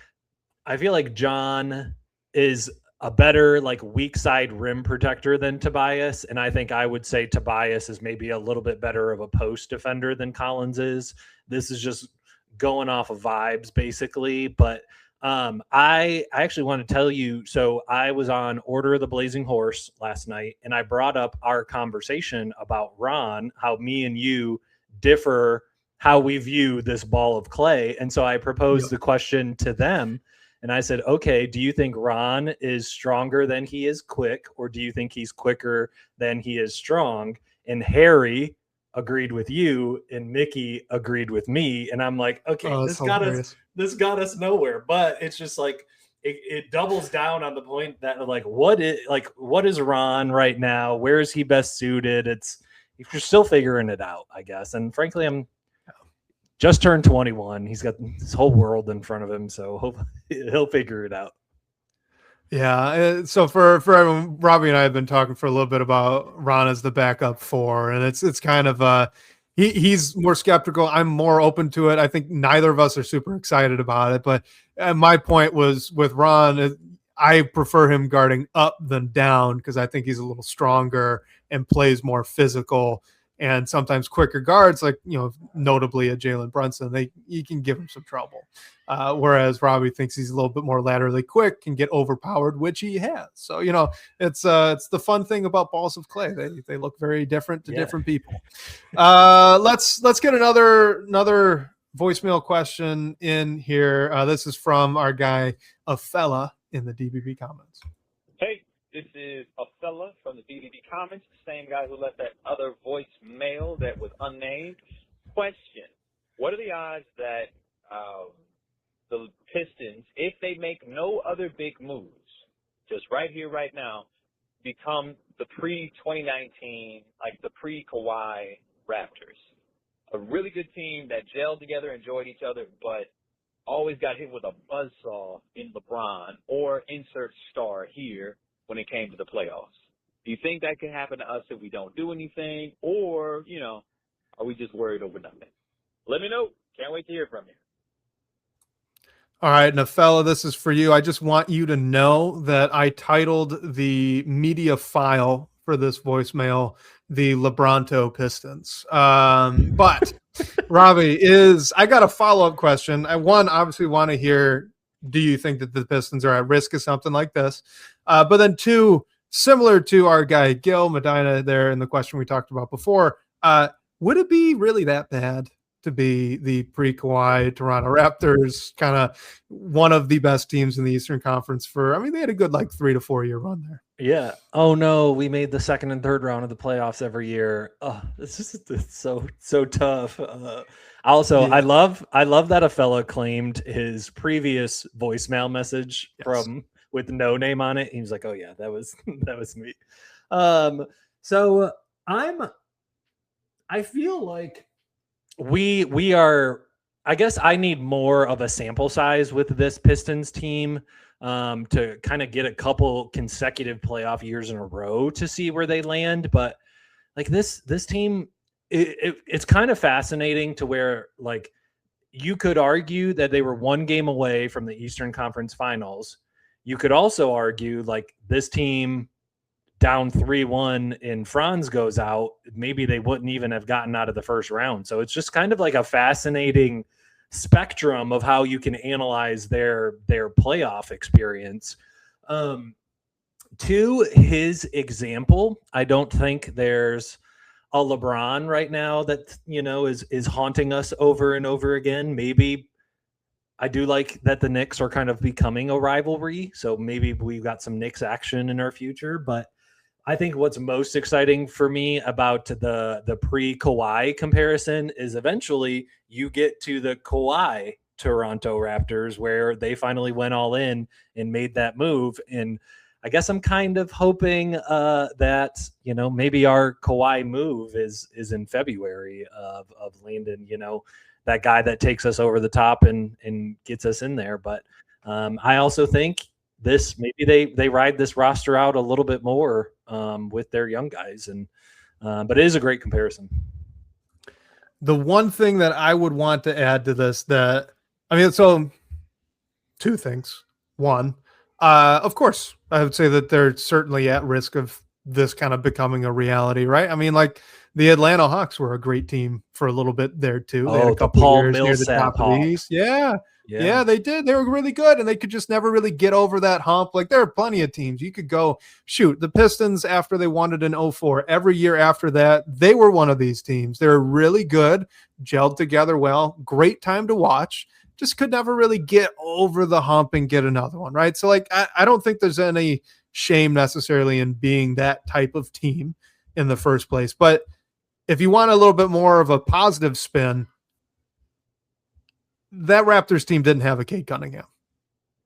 John is a better like weak side rim protector than Tobias. And I think I would say Tobias is maybe a little bit better of a post defender than Collins is. This is just going off of vibes basically. But I actually want to tell you, so I was on Order of the Blazing Horse last night and I brought up our conversation about Ron, how me and you differ, how we view this ball of clay. And so I proposed the question to them. And I said, okay, do you think Ron is stronger than he is quick, or do you think he's quicker than he is strong? And Harry agreed with you, and Mickey agreed with me. And I'm like, okay, this got us nowhere. But it's just like it doubles down on the point that like what is Ron right now? Where is he best suited? You're still figuring it out, I guess. And frankly, I'm just turned 21. He's got this whole world in front of him, so hopefully he'll figure it out. Yeah. So for everyone, Robbie and I have been talking for a little bit about Ron as the backup 4, and it's kind of he's more skeptical. I'm more open to it. I think neither of us are super excited about it, but my point was with Ron, I prefer him guarding up than down because I think he's a little stronger and plays more physical. And sometimes quicker guards, like, notably a Jalen Brunson, you can give him some trouble. Whereas Robbie thinks he's a little bit more laterally quick, can get overpowered, which he has. So, it's the fun thing about balls of clay. They look very different to different people. Let's get another voicemail question in here. This is from our guy, a fella in the DBB comments. Hey. This is a fella from the DDB comments, the same guy who left that other voicemail that was unnamed. Question: what are the odds that the Pistons, if they make no other big moves, just right here, right now, become the pre-2019, like the pre-Kawhi Raptors? A really good team that gelled together, enjoyed each other, but always got hit with a buzzsaw in LeBron or insert star here when it came to the playoffs. Do you think that could happen to us if we don't do anything? Or, are we just worried over nothing? Let me know. Can't wait to hear from you. All right, Nafella, this is for you. I just want you to know that I titled the media file for this voicemail the LeBronto Pistons. But Robbie, I got a follow-up question. I obviously want to hear, do you think that the Pistons are at risk of something like this? But then 2, similar to our guy Gil Medina there in the question we talked about before, would it be really that bad to be the pre-Kawhi Toronto Raptors, kind of one of the best teams in the Eastern Conference they had a good 3 to 4 year run there? Yeah. Oh no, we made the second and third round of the playoffs every year. Oh, it's so tough. Also, Yeah. I love that a fella claimed his previous voicemail message from with no name on it. He was like, "Oh yeah, that was that was me." So I feel like we are. I guess I need more of a sample size with this Pistons team to kind of get a couple consecutive playoff years in a row to see where they land. But like this team, it's kind of fascinating to where like you could argue that they were one game away from the Eastern Conference Finals. You could also argue like this team down 3-1 and Franz goes out, maybe they wouldn't even have gotten out of the first round. So it's just kind of like a fascinating spectrum of how you can analyze their playoff experience. To his example, I don't think there's a LeBron right now that, you know, is haunting us over and over again. Maybe I do like that the Knicks are kind of becoming a rivalry. So maybe we've got some Knicks action in our future, but I think what's most exciting for me about the pre-Kawhi comparison is eventually you get to the Kawhi Toronto Raptors where they finally went all in and made that move. And I guess I'm kind of hoping that, you know, maybe our Kawhi move is in February of Landon, you know, that guy that takes us over the top and gets us in there. But I also think maybe they ride this roster out a little bit more with their young guys, and but it is a great comparison. The one thing that I would want to add to this so two things. One, of course, I would say that they're certainly at risk of this kind of becoming a reality, right? I mean, like the Atlanta Hawks were a great team for a little bit there too. They had a couple Paul years near the top of the East. Yeah, they did. They were really good, and they could just never really get over that hump. Like, there are plenty of teams. You could go, shoot, the Pistons, after they won it in 2004, every year after that, they were one of these teams. They were really good, gelled together well, great time to watch, just could never really get over the hump and get another one, right? So, like, I don't think there's any shame necessarily in being that type of team in the first place. But if you want a little bit more of a positive spin, that Raptors team didn't have a Cade Cunningham.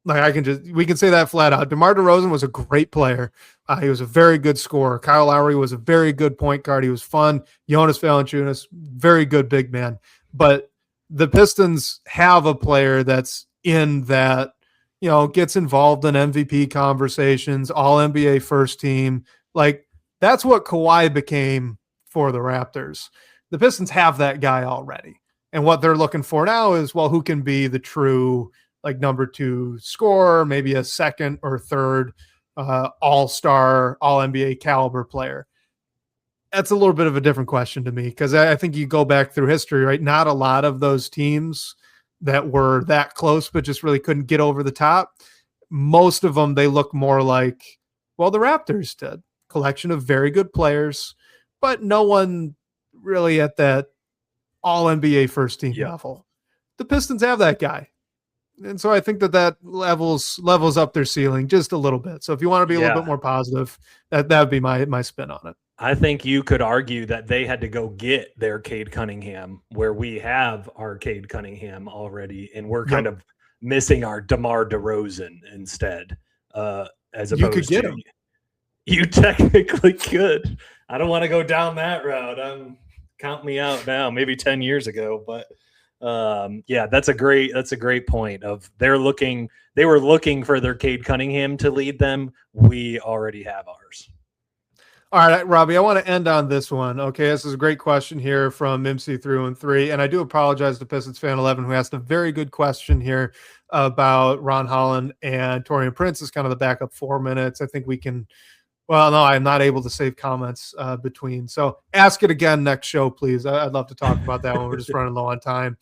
Like, we can say that flat out. DeMar DeRozan was a great player. He was a very good scorer. Kyle Lowry was a very good point guard. He was fun. Jonas Valanciunas, very good big man. But the Pistons have a player that's in that, you know, gets involved in MVP conversations, all NBA first team. Like, that's what Kawhi became for the Raptors. The Pistons have that guy already. And what they're looking for now is, well, who can be the true, like, number two scorer, maybe a second or third all-star, all-NBA caliber player. That's a little bit of a different question to me, because I think you go back through history, right? Not a lot of those teams that were that close but just really couldn't get over the top. Most of them, they look more like, well, the Raptors did. Collection of very good players, but no one really at that all-NBA first team level. The Pistons have that guy. And so I think that levels up their ceiling just a little bit. So if you want to be a little bit more positive, that would be my spin on it. I think you could argue that they had to go get their Cade Cunningham, where we have our Cade Cunningham already, and we're kind of missing our DeMar DeRozan instead. As opposed you could get to him. You technically could. I don't want to go down that route. Count me out now, maybe 10 years ago. But that's a great point of they were looking for their Cade Cunningham to lead them. We already have ours. All right, Robbie, I want to end on this one. Okay, this is a great question here from MC Through and Three. And I do apologize to Pistons Fan 11, who asked a very good question here about Ron Holland and Taurean Prince as kind of the backup 4 minutes. I think we can. Well, no, I'm not able to save comments between. So ask it again next show, please. I'd love to talk about that when we're just running low on time.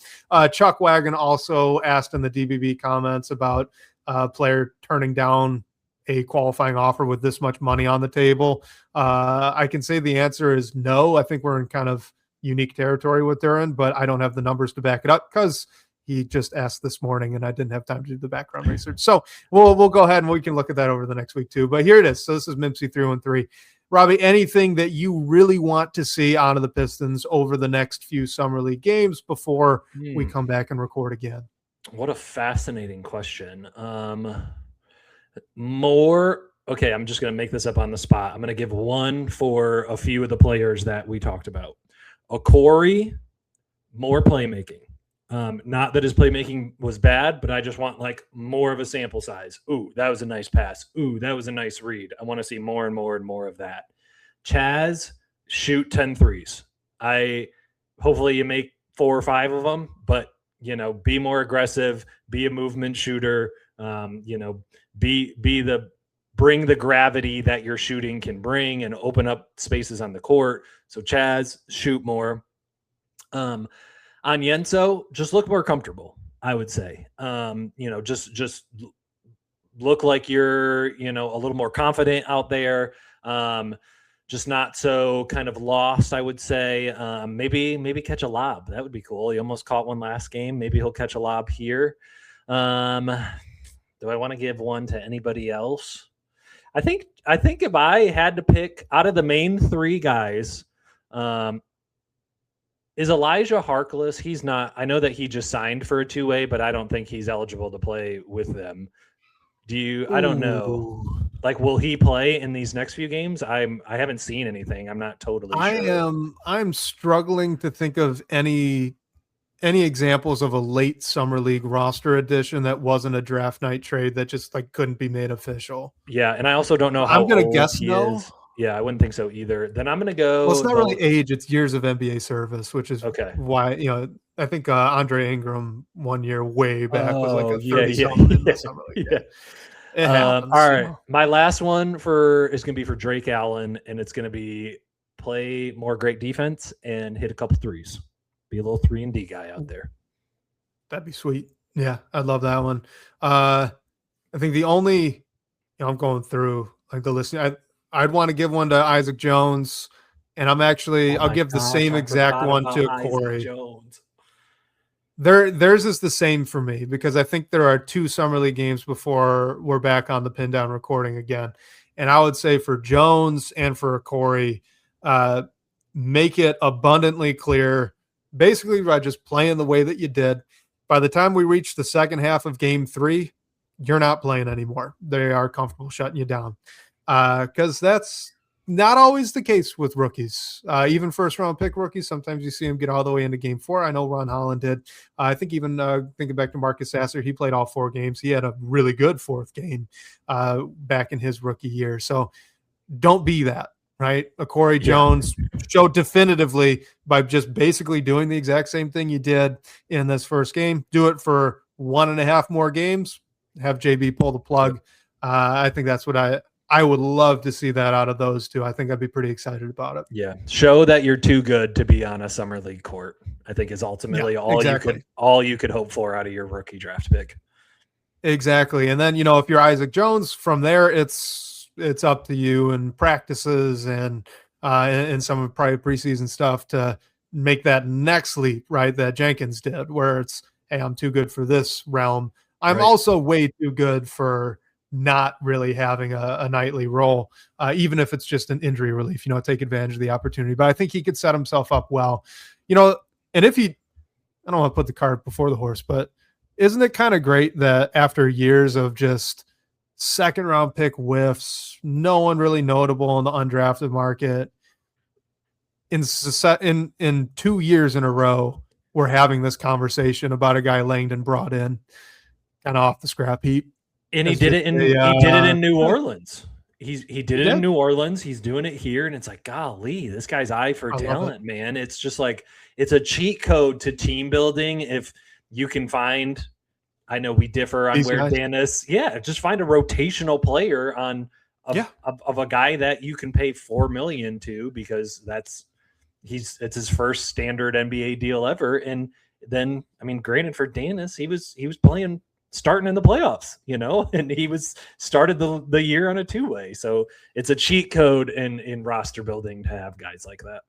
Chuck Wagon also asked in the DBB comments about a player turning down a qualifying offer with this much money on the table. I can say the answer is no. I think we're in kind of unique territory with Duran, but I don't have the numbers to back it up because He just asked this morning, and I didn't have time to do the background research. So we'll go ahead and we can look at that over the next week too. But here it is. So this is Mimpsy 313. Robbie, anything that you really want to see out of the Pistons over the next few Summer League games before we come back and record again? What a fascinating question. Okay, I'm just going to make this up on the spot. I'm going to give one for a few of the players that we talked about. Corey, more playmaking. Not that his playmaking was bad, but I just want like more of a sample size. Ooh, that was a nice pass. Ooh, that was a nice read. I want to see more and more and more of that. Chaz, shoot 10 threes. Hopefully you make 4 or 5 of them, but be more aggressive, be a movement shooter, bring the gravity that your shooting can bring and open up spaces on the court. So Chaz, shoot more. On Yenso, just look more comfortable, I would say. Just look like you're, a little more confident out there. Just not so kind of lost, I would say. Maybe catch a lob. That would be cool. He almost caught one last game. Maybe he'll catch a lob here. Do I want to give one to anybody else? I think if I had to pick out of the main 3 guys, is Elijah Harkless? He's not. I know that he just signed for a 2-way, but I don't think he's eligible to play with them. I don't know. Like, will he play in these next few games? I haven't seen anything. I'm not totally sure. I'm struggling to think of any examples of a late Summer League roster addition that wasn't a draft night trade that just like couldn't be made official. Yeah, and I also don't know how I'm going to guess no. Is. Yeah, I wouldn't think so either. Then I'm going to go. Well, it's not really age; it's years of NBA service, which is why I think Andre Ingram 1 year way back was like a 30-something in the Summer League. It happens, all right, my last one is going to be for Drake Allen, and it's going to be play more great defense and hit a couple threes. Be a little 3-and-D guy out there. That'd be sweet. Yeah, I'd love that one. I think the only I'm going through like the list. I'd want to give one to Isaac Jones, and I'll give the same exact one to Corey. Jones. Theirs is the same for me because I think there are 2 Summer League games before we're back on the Pindown recording again. And I would say for Jones and for Corey, make it abundantly clear, basically by just playing the way that you did. By the time we reach the second half of game 3, you're not playing anymore. They are comfortable shutting you down. Because that's not always the case with rookies. Even first-round pick rookies, sometimes you see them get all the way into game 4. I know Ron Holland did. I think even thinking back to Marcus Sasser, he played all 4 games. He had a really good 4th game back in his rookie year. So don't be that, right? Corey Jones showed definitively by just basically doing the exact same thing you did in this first game. Do it for 1.5 more games. Have JB pull the plug. I think that's what I would love to see that out of those 2. I think I'd be pretty excited about it. Yeah. Show that you're too good to be on a Summer League court, I think is ultimately all you could hope for out of your rookie draft pick. Exactly. And then, if you're Isaac Jones from there, it's up to you and practices and some of probably preseason stuff to make that next leap, right? That Jenkins did where it's, hey, I'm too good for this realm. I'm also way too good for not really having a nightly role, even if it's just an injury relief, take advantage of the opportunity. But I think he could set himself up well, and if I don't want to put the cart before the horse, but isn't it kind of great that after years of just 2nd-round pick whiffs, no one really notable in the undrafted market, in 2 years in a row, we're having this conversation about a guy Langdon brought in kind of off the scrap heap. And he did it in New Orleans. He did it in New Orleans. He's doing it here, and it's like, golly, this guy's eye for talent, man. It's just like it's a cheat code to team building. If you can find, I know we differ on where Dennis, just find a rotational player of a guy that you can pay $4 million to because it's his first standard NBA deal ever. And then, I mean, granted for Dennis, he was playing. Starting in the playoffs, and he started the year on a 2-way. So it's a cheat code in roster building to have guys like that.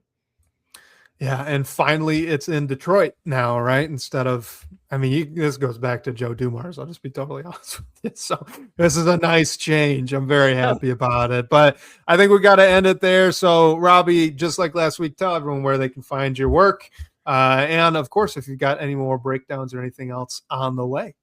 Yeah. And finally it's in Detroit now, right? Instead of I mean, this goes back to Joe Dumars. I'll just be totally honest with you. So this is a nice change. I'm very happy about it. But I think we got to end it there. So, Robbie, just like last week, tell everyone where they can find your work. And, of course, if you've got any more breakdowns or anything else on the way.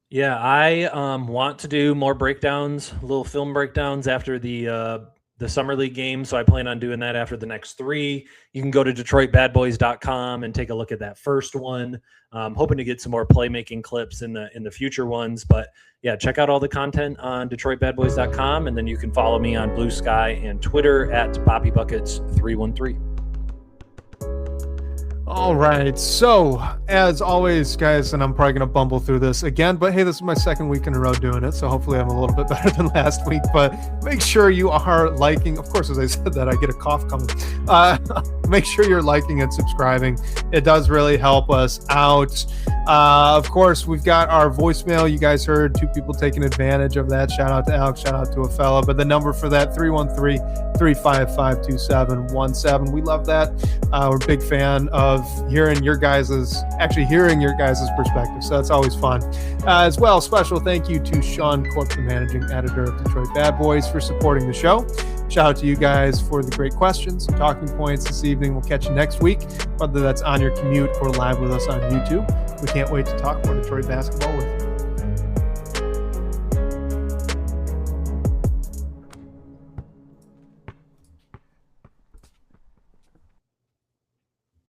Yeah, I want to do more breakdowns, little film breakdowns after the Summer League game. So I plan on doing that after the next 3. You can go to DetroitBadBoys.com and take a look at that first one. Hoping to get some more playmaking clips in the future ones. But yeah, check out all the content on DetroitBadBoys.com. And then you can follow me on Blue Sky and Twitter at BobbyBuckets313. All right. So, as always, guys, and I'm probably going to bumble through this again, but hey, this is my second week in a row doing it, so hopefully I'm a little bit better than last week. But make sure you are liking. Of course, as I said that, I get a cough coming. Make sure you're liking and subscribing. It does really help us out. Of course, we've got our voicemail. You guys heard 2 people taking advantage of that. Shout out to Alex. Shout out to a fella. But the number for that, 313-355-2717. We love that. We're a big fan of hearing your guys' perspective. So that's always fun. As well, special thank you to Sean Corp, the managing editor of Detroit Bad Boys, for supporting the show. Shout out to you guys for the great questions and talking points this evening. We'll catch you next week, whether that's on your commute or live with us on YouTube. We can't wait to talk more Detroit basketball with you.